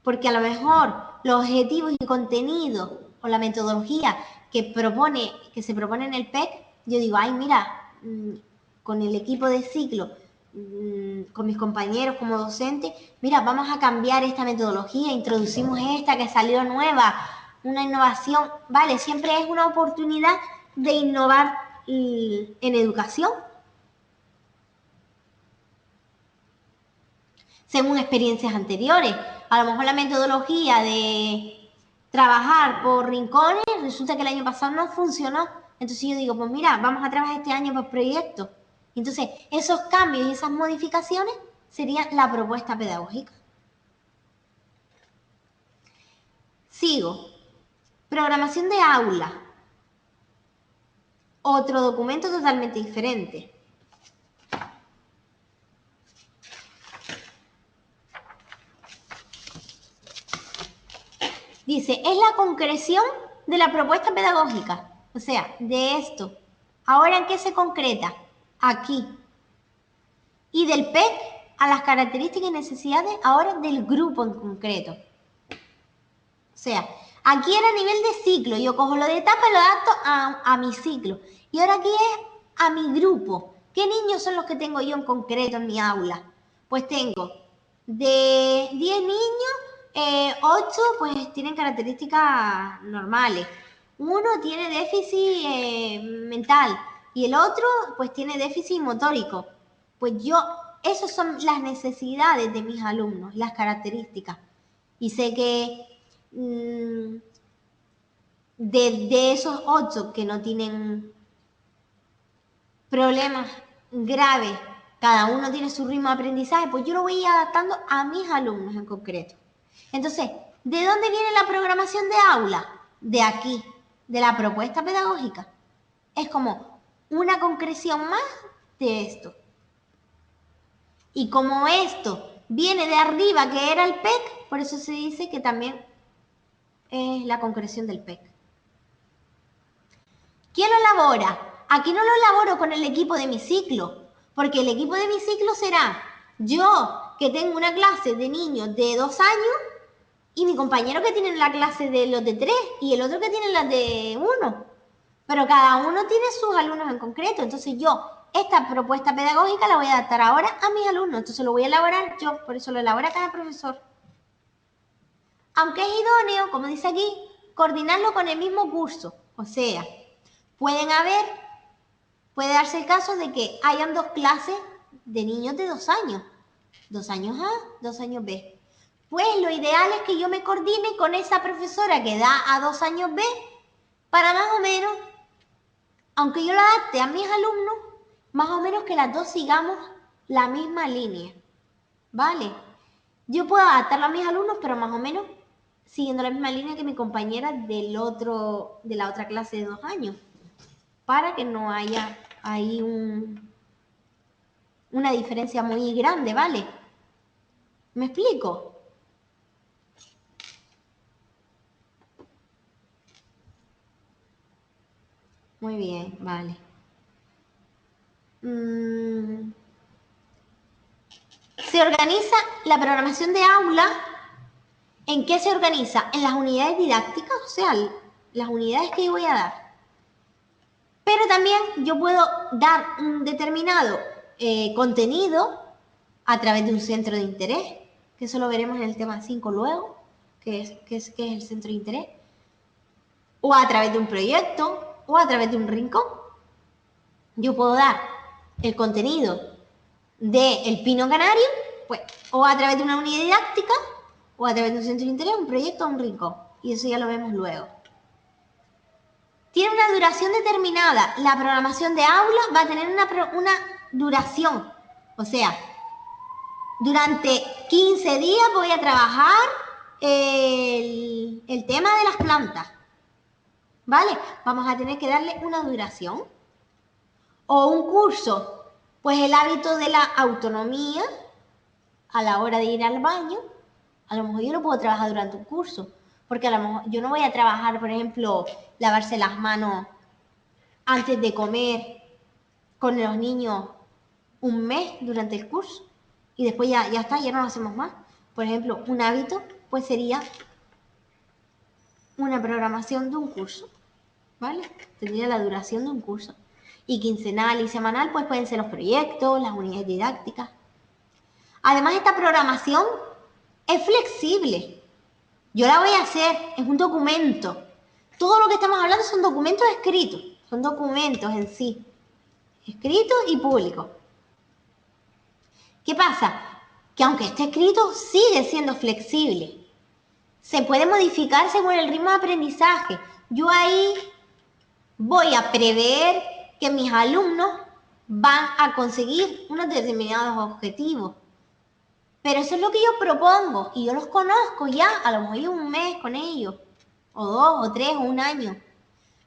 porque a lo mejor los objetivos y contenidos o la metodología que se propone en el PEC, yo digo, ay, mira, con el equipo de ciclo, con mis compañeros como docentes, mira, vamos a cambiar esta metodología, introducimos esta que salió nueva, una innovación, vale, siempre es una oportunidad de innovar en educación. Según experiencias anteriores, a lo mejor la metodología de trabajar por rincones resulta que el año pasado no funcionó. Entonces yo digo, pues mira, vamos a trabajar este año por proyectos. Entonces, esos cambios y esas modificaciones serían la propuesta pedagógica. Sigo. Programación de aula. otro documento totalmente diferente. Dice, es la concreción de la propuesta pedagógica. O sea, de esto. ¿Ahora en qué se concreta? Aquí. Y del PEC a las características y necesidades ahora del grupo en concreto. O sea, aquí era a nivel de ciclo. Yo cojo lo de etapa y lo adapto a mi ciclo. Y ahora aquí es a mi grupo. ¿Qué niños son los que tengo yo en concreto en mi aula? Pues tengo de 10 niños, 8 pues tienen características normales. Uno tiene déficit mental y el otro pues tiene déficit motórico. Pues esas son las necesidades de mis alumnos, las características. Y sé que de esos 8 que no tienen problemas graves, cada uno tiene su ritmo de aprendizaje, pues yo lo voy a ir adaptando a mis alumnos en concreto. Entonces, ¿de dónde viene la programación de aula? De aquí, de la propuesta pedagógica. Es como una concreción más de esto. Y como esto viene de arriba, que era el PEC, por eso se dice que también es la concreción del PEC. ¿Quién lo elabora? Aquí no lo elaboro con el equipo de mi ciclo, porque el equipo de mi ciclo será yo, que tengo una clase de niños de 2 años, y mi compañero que tiene la clase de los de 3, y el otro que tiene las de 1. Pero cada uno tiene sus alumnos en concreto. Entonces yo, esta propuesta pedagógica la voy a adaptar ahora a mis alumnos. Entonces lo voy a elaborar yo, por eso lo elabora cada profesor. Aunque es idóneo, como dice aquí, coordinarlo con el mismo curso. O sea, puede darse el caso de que hayan 2 clases de niños de 2 años. 2 años A, 2 años B. Pues lo ideal es que yo me coordine con esa profesora que da a 2 años B para más o menos, aunque yo lo adapte a mis alumnos, más o menos que las dos sigamos la misma línea. ¿Vale? Yo puedo adaptarlo a mis alumnos, pero más o menos siguiendo la misma línea que mi compañera de la otra clase de 2 años. Para que no haya ahí una diferencia muy grande, ¿vale? ¿Me explico? Muy bien, vale. Se organiza la programación de aula. ¿En qué se organiza? En las unidades didácticas, o sea, las unidades que yo voy a dar. Pero también yo puedo dar un determinado contenido a través de un centro de interés, que eso lo veremos en el tema 5 luego, que es el centro de interés, o a través de un proyecto, o a través de un rincón. Yo puedo dar el contenido del Pino Canario, pues, o a través de una unidad didáctica, o a través de un centro de interés, un proyecto o un rincón. Y eso ya lo vemos luego. Tiene una duración determinada. La programación de aula va a tener una duración. O sea, durante 15 días voy a trabajar el tema de las plantas. ¿Vale? Vamos a tener que darle una duración. O un curso, pues el hábito de la autonomía a la hora de ir al baño. A lo mejor yo lo puedo trabajar durante un curso, porque a lo mejor yo no voy a trabajar, por ejemplo, lavarse las manos antes de comer con los niños un mes durante el curso y después ya está, ya no lo hacemos más. Por ejemplo, un hábito pues sería una programación de un curso, ¿vale? Tendría la duración de un curso. Y quincenal y semanal pues pueden ser los proyectos, las unidades didácticas. Además, esta programación es flexible. Yo la voy a hacer, es un documento. Todo lo que estamos hablando son documentos escritos, son documentos en sí, escritos y públicos. ¿Qué pasa? Que aunque esté escrito, sigue siendo flexible. Se puede modificar según el ritmo de aprendizaje. Yo ahí voy a prever que mis alumnos van a conseguir unos determinados objetivos. Pero eso es lo que yo propongo y yo los conozco ya, a lo mejor un mes con ellos, o 2, o 3, o un año.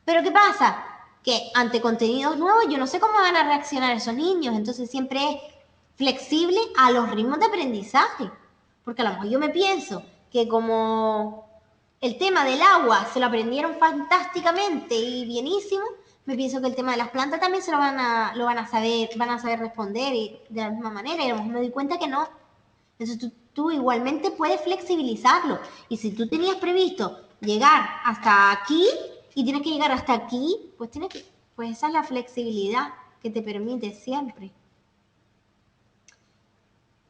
Pero ¿qué pasa? que ante contenidos nuevos yo no sé cómo van a reaccionar esos niños, entonces siempre es flexible a los ritmos de aprendizaje, porque a lo mejor yo me pienso que como el tema del agua se lo aprendieron fantásticamente y bienísimo, me pienso que el tema de las plantas también se lo van a saber responder y de la misma manera, y a lo mejor me doy cuenta que no. Entonces tú igualmente puedes flexibilizarlo. Y si tú tenías previsto llegar hasta aquí y tienes que llegar hasta aquí, pues pues esa es la flexibilidad que te permite siempre.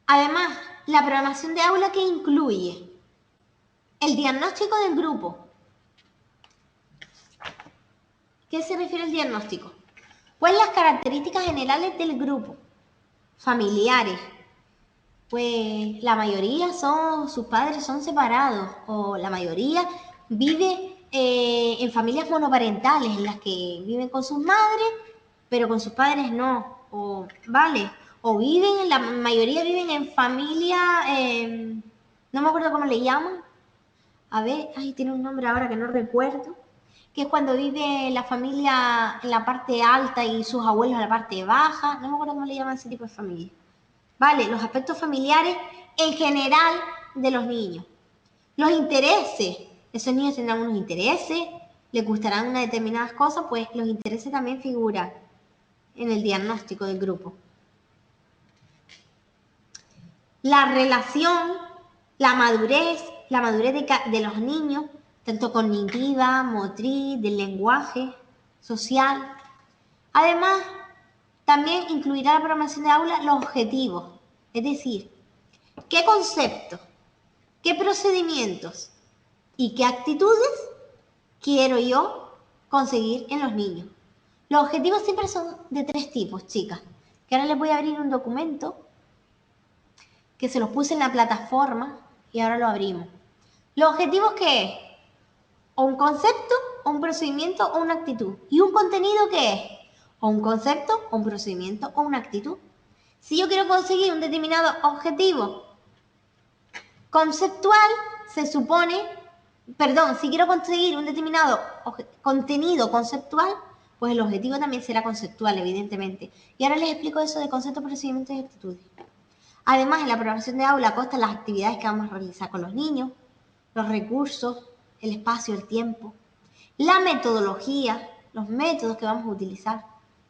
Además, la programación de aula que incluye el diagnóstico del grupo. ¿Qué se refiere al diagnóstico? Pues las características generales del grupo. Familiares. Pues la mayoría sus padres son separados o la mayoría vive en familias monoparentales en las que viven con sus madres, pero con sus padres no. O, ¿vale? O la mayoría viven en familia, no me acuerdo cómo le llaman. A ver, ay, tiene un nombre ahora que no recuerdo. Que es cuando vive la familia en la parte alta y sus abuelos en la parte baja. No me acuerdo cómo le llaman ese tipo de familia. ¿Vale? Los aspectos familiares en general de los niños. Los intereses. Esos niños tendrán unos intereses, les gustarán unas determinadas cosas, pues los intereses también figuran en el diagnóstico del grupo. La relación, la madurez de los niños, tanto cognitiva, motriz, del lenguaje, social. Además, también incluirá la programación de aula los objetivos, es decir, qué conceptos, qué procedimientos y qué actitudes quiero yo conseguir en los niños. Los objetivos siempre son de 3 tipos, chicas, que ahora les voy a abrir un documento que se los puse en la plataforma y ahora lo abrimos. ¿Los objetivos qué es? O un concepto, o un procedimiento, o una actitud. ¿Y un contenido qué es? O un concepto, o un procedimiento, o una actitud. Si yo quiero conseguir un determinado objetivo conceptual, se supone, si quiero conseguir un determinado contenido conceptual, pues el objetivo también será conceptual, evidentemente. Y ahora les explico eso de conceptos, procedimientos y actitudes. Además, en la programación de aula constan las actividades que vamos a realizar con los niños, los recursos, el espacio, el tiempo, la metodología, los métodos que vamos a utilizar,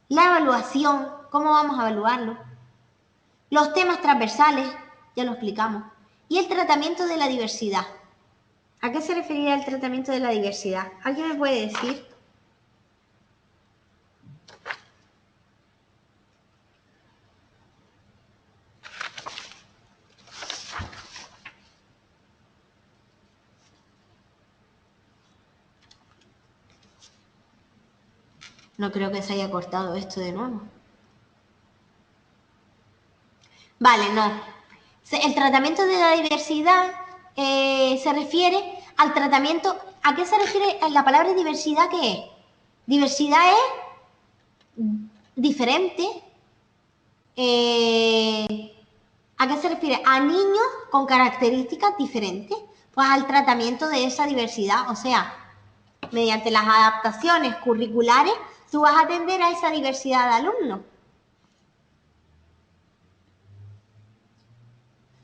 la evaluación, cómo vamos a evaluarlo, los temas transversales, ya lo explicamos, y el tratamiento de la diversidad. ¿A qué se referirá el tratamiento de la diversidad? ¿Alguien me puede decir? No creo que se haya cortado esto de nuevo. Vale, no. El tratamiento de la diversidad se refiere al tratamiento. ¿A qué se refiere la palabra diversidad? ¿Qué es? Diversidad es diferente. ¿A qué se refiere? A niños con características diferentes. Pues al tratamiento de esa diversidad. O sea, mediante las adaptaciones curriculares, tú vas a atender a esa diversidad de alumnos.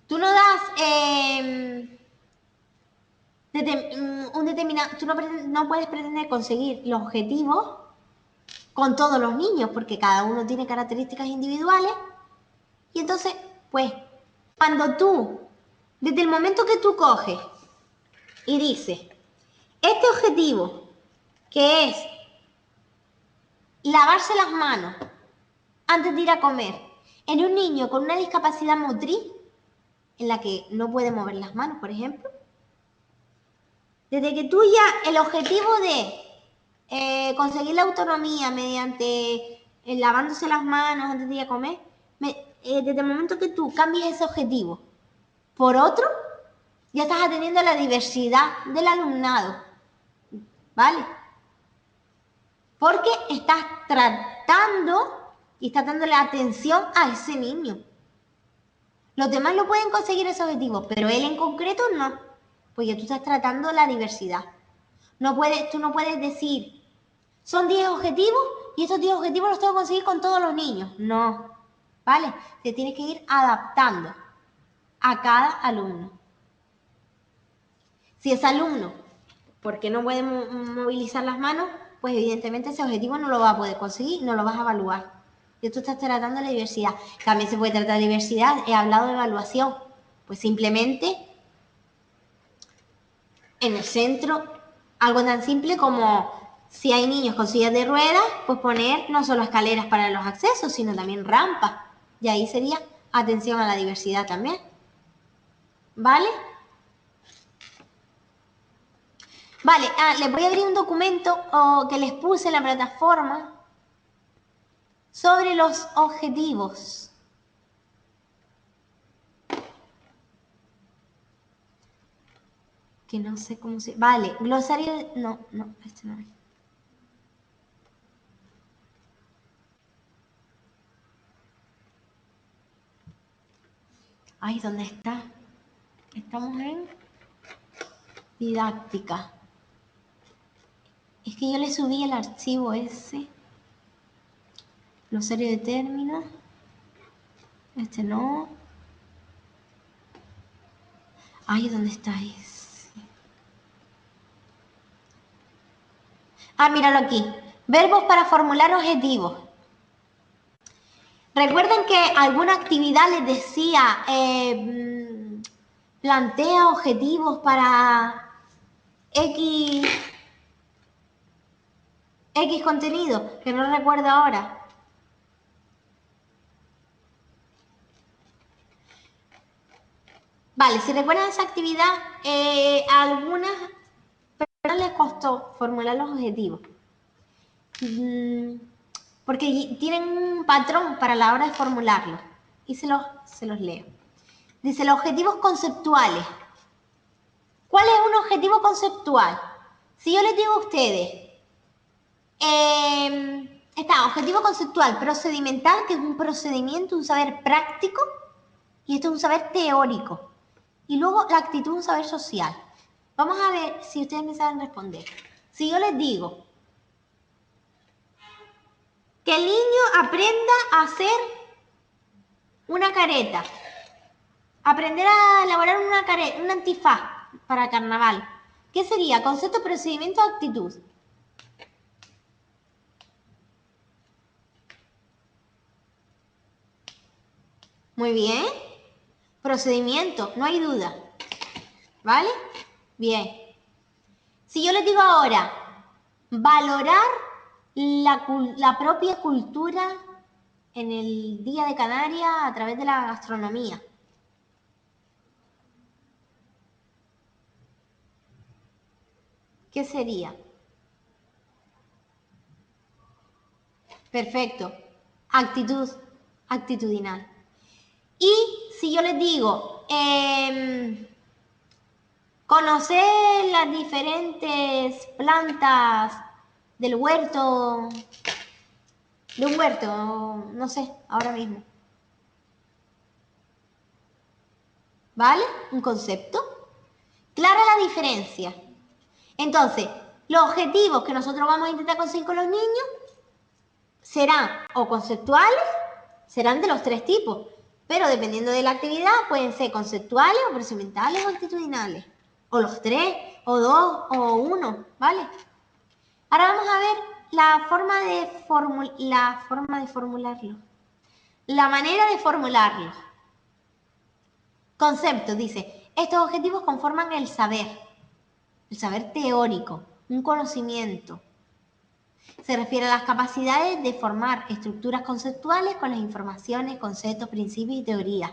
Tú no das tú no puedes pretender conseguir los objetivos con todos los niños, porque cada uno tiene características individuales. Y entonces, pues, desde el momento que tú coges y dices, este objetivo, que es lavarse las manos antes de ir a comer, en un niño con una discapacidad motriz, en la que no puede mover las manos, por ejemplo, desde que tú ya el objetivo de conseguir la autonomía mediante lavándose las manos antes de ir a comer, desde el momento que tú cambies ese objetivo por otro, ya estás atendiendo a la diversidad del alumnado, ¿vale? Porque estás tratando y estás dándole atención a ese niño. Los demás lo pueden conseguir ese objetivo, pero él en concreto no, pues ya tú estás tratando la diversidad. Tú no puedes decir, Son 10 objetivos y estos 10 objetivos los tengo que conseguir con todos los niños. No, ¿vale? Te tienes que ir adaptando a cada alumno. Si ese alumno, porque no puede movilizar las manos, pues evidentemente ese objetivo no lo va a poder conseguir, no lo vas a evaluar. Y tú estás tratando la diversidad. También se puede tratar de diversidad. He hablado de evaluación. Pues simplemente en el centro, algo tan simple como si hay niños con sillas de ruedas, pues poner no solo escaleras para los accesos, sino también rampas. Y ahí sería atención a la diversidad también. ¿Vale? Vale, les voy a abrir un documento que les puse en la plataforma sobre los objetivos. Que no sé cómo se... Vale, glosario... No, este no es. Ay, ¿dónde está? Estamos en didáctica. Es que yo le subí el archivo ese. Glosario de términos. Este no. Ay, ¿dónde está ese? Míralo aquí. Verbos para formular objetivos. Recuerden que alguna actividad les decía, plantea objetivos para X contenido, que no recuerdo ahora. Vale, si recuerdan esa actividad, a algunas personas les costó formular los objetivos. Porque tienen un patrón para la hora de formularlo. Y se los leo. Dice, los objetivos conceptuales. ¿Cuál es un objetivo conceptual? Si yo les digo a ustedes, está objetivo conceptual procedimental, que es un procedimiento, un saber práctico, y esto es un saber teórico. Y luego la actitud, un saber social. Vamos a ver si ustedes me saben responder. Si yo les digo que el niño aprenda a hacer una careta, aprender a elaborar un antifaz para carnaval, ¿qué sería? Concepto, procedimiento, actitud. Muy bien. Procedimiento, no hay duda. ¿Vale? Bien. Si yo les digo ahora, valorar la propia cultura en el Día de Canarias a través de la gastronomía. ¿Qué sería? Perfecto. Actitud, actitudinal. Y si yo les digo, conocer las diferentes plantas del huerto, de un huerto, no sé, ahora mismo. ¿Vale? Un concepto. Clara la diferencia. Entonces, los objetivos que nosotros vamos a intentar conseguir con los niños serán o conceptuales, serán de los tres tipos, pero dependiendo de la actividad pueden ser conceptuales o procedimentales o actitudinales, o los tres, o dos, o uno, ¿vale? Ahora vamos a ver la forma de formularlo, la manera de formularlo. Concepto, dice, estos objetivos conforman el saber teórico, un conocimiento. Se refiere a las capacidades de formar estructuras conceptuales con las informaciones, conceptos, principios y teorías.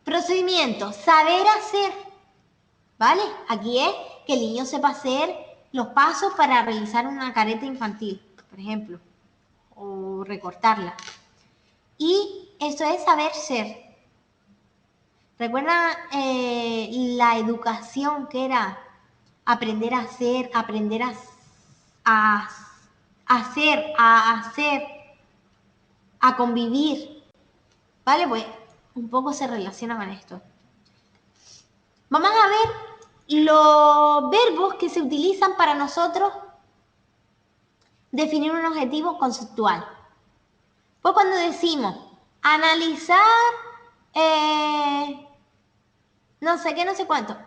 Procedimiento, saber hacer, ¿vale? Aquí es que el niño sepa hacer los pasos para realizar una careta infantil, por ejemplo, o recortarla. Y esto es saber ser. ¿Recuerdan la educación que era aprender a hacer, aprender a hacer, a convivir? ¿Vale? Pues un poco se relaciona con esto. Vamos a ver los verbos que se utilizan para nosotros definir un objetivo conceptual. Pues cuando decimos analizar, no sé qué, no sé cuánto,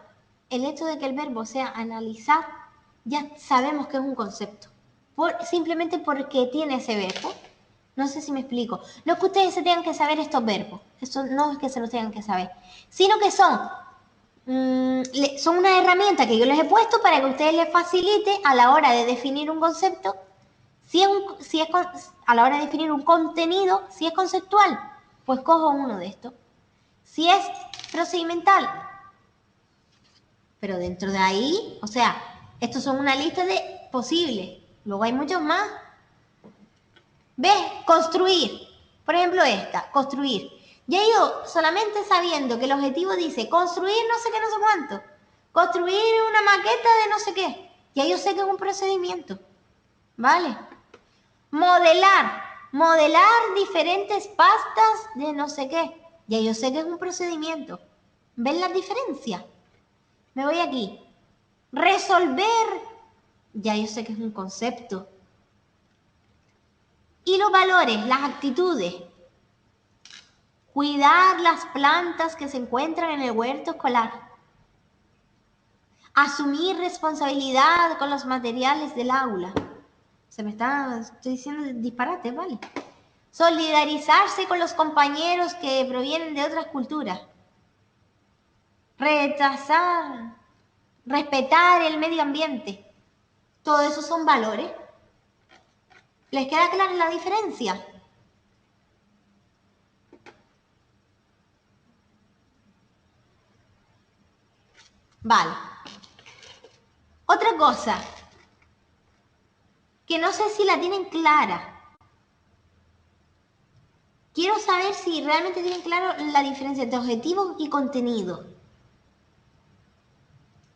el hecho de que el verbo sea analizar, ya sabemos que es un concepto. Simplemente porque tiene ese verbo. No sé si me explico. No es que ustedes se tengan que saber estos verbos. Eso no es que se los tengan que saber. Sino que son una herramienta que yo les he puesto para que a ustedes les facilite a la hora de definir un concepto. A la hora de definir un contenido, si es conceptual, pues cojo uno de estos. Si es procedimental, pero dentro de ahí, o sea, estos son una lista de posibles. Luego hay muchos más. ¿Ves? Construir. Por ejemplo esta, construir. Ya yo solamente sabiendo que el objetivo dice construir no sé qué, no sé cuánto. Construir una maqueta de no sé qué. Ya yo sé que es un procedimiento. ¿Vale? Modelar. Modelar diferentes pastas de no sé qué. Ya yo sé que es un procedimiento. ¿Ven las diferencias? Me voy aquí. Resolver. Ya yo sé que es un concepto. Y los valores, las actitudes. Cuidar las plantas que se encuentran en el huerto escolar. Asumir responsabilidad con los materiales del aula. Estoy diciendo disparate, ¿vale? Solidarizarse con los compañeros que provienen de otras culturas. Rechazar, respetar el medio ambiente. Todo eso son valores. ¿Les queda clara la diferencia? Vale. Otra cosa, que no sé si la tienen clara. Quiero saber si realmente tienen claro la diferencia entre objetivo y contenido.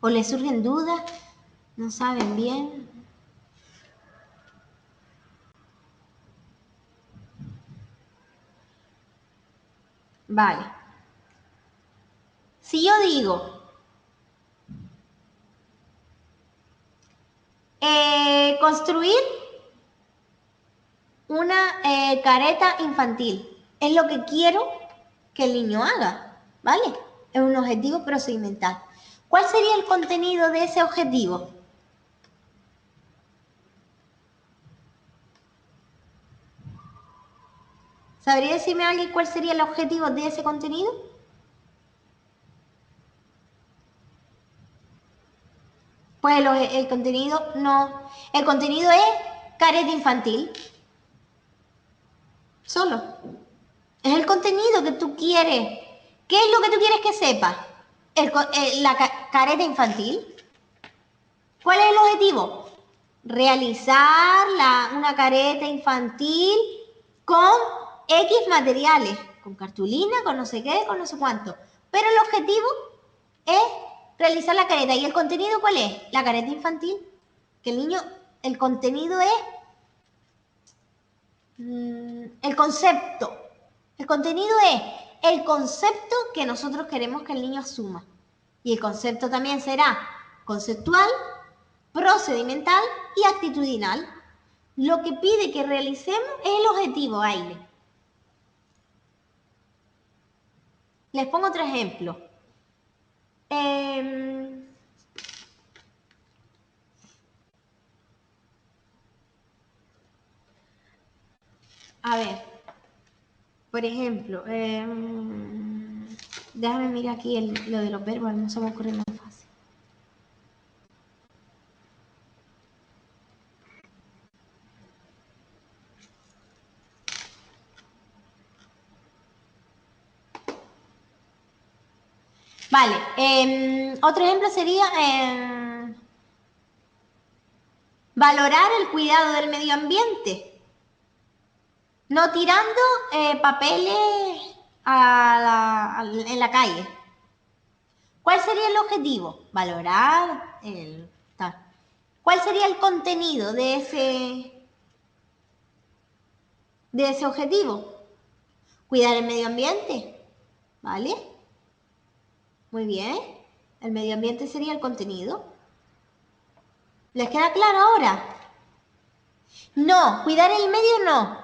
¿O les surgen dudas? ¿No saben bien? Vale. Si yo digo construir una careta infantil, es lo que quiero que el niño haga, ¿vale? Es un objetivo procedimental. ¿Cuál sería el contenido de ese objetivo? ¿Sabría decirme alguien cuál sería el objetivo de ese contenido? Pues el contenido no. El contenido es careta infantil. Solo. Es el contenido que tú quieres. ¿Qué es lo que tú quieres que sepa? La careta infantil. ¿Cuál es el objetivo? Realizar una careta infantil con X materiales. Con cartulina, con no sé qué, con no sé cuánto. Pero el objetivo es realizar la careta. ¿Y el contenido cuál es? La careta infantil. Que el niño, el contenido es el concepto. El contenido es el concepto que nosotros queremos que el niño asuma. Y el concepto también será conceptual, procedimental y actitudinal. Lo que pide que realicemos es el objetivo, Aile. Les pongo otro ejemplo. A ver, por ejemplo, déjame mirar aquí lo de los verbos, no se me ocurre más fácil. Vale, otro ejemplo sería valorar el cuidado del medio ambiente, no tirando papeles en la calle. ¿Cuál sería el objetivo? Valorar el tal. ¿Cuál sería el contenido de ese objetivo? Cuidar el medio ambiente, ¿vale? Muy bien. El medio ambiente sería el contenido. ¿Les queda claro ahora? No, cuidar el medio no.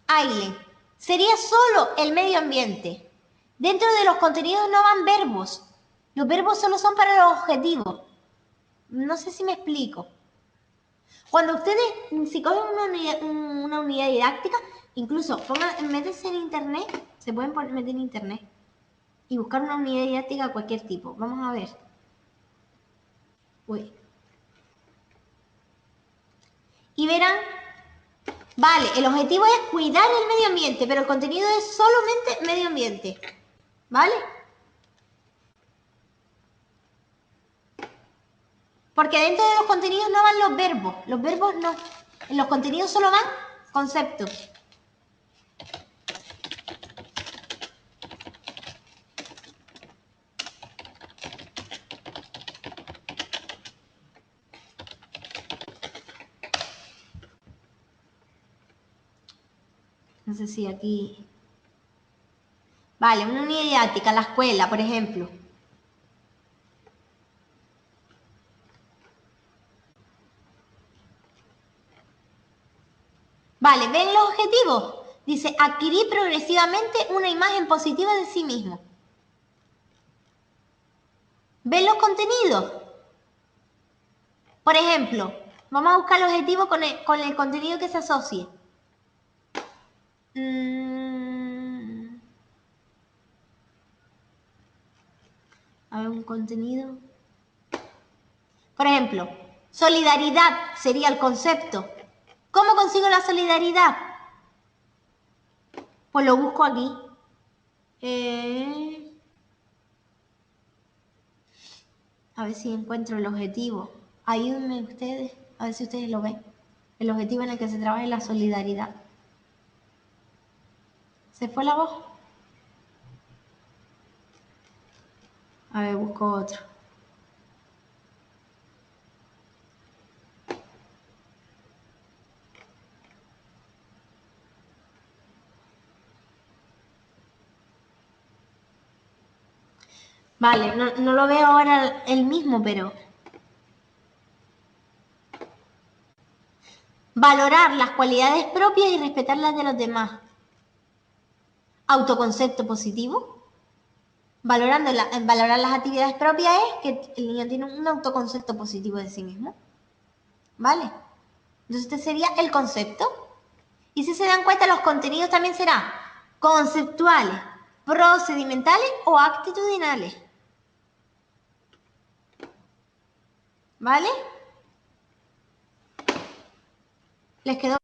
Aile, sería solo el medio ambiente. Dentro de los contenidos no van verbos. Los verbos solo son para los objetivos. No sé si me explico. Cuando ustedes, si cogen una unidad didáctica, incluso métanse en internet, se pueden meter en internet y buscar una unidad didáctica de cualquier tipo. Vamos a ver. Uy. Y verán, vale, el objetivo es cuidar el medio ambiente, pero el contenido es solamente medio ambiente. ¿Vale? Porque dentro de los contenidos no van los verbos. Los verbos no. En los contenidos solo van conceptos. No sé si aquí... Vale, una unidad didáctica, la escuela, por ejemplo. Vale, ¿ven los objetivos? Dice, adquirir progresivamente una imagen positiva de sí mismo. ¿Ven los contenidos? Por ejemplo, vamos a buscar el objetivo con el contenido que se asocie. A ver, un contenido. Por ejemplo, solidaridad sería el concepto. ¿Cómo consigo la solidaridad? Pues lo busco aquí. A ver si encuentro el objetivo. Ayúdenme ustedes, a ver si ustedes lo ven. El objetivo en el que se trabaja es la solidaridad. ¿Se fue la voz? A ver, busco otro. Vale, no lo veo ahora el mismo, pero... Valorar las cualidades propias y respetar las de los demás. Autoconcepto positivo. Valorar las actividades propias es que el niño tiene un autoconcepto positivo de sí mismo. ¿Vale? Entonces este sería el concepto. Y si se dan cuenta, los contenidos también serán conceptuales, procedimentales o actitudinales. ¿Vale? ¿Les quedó?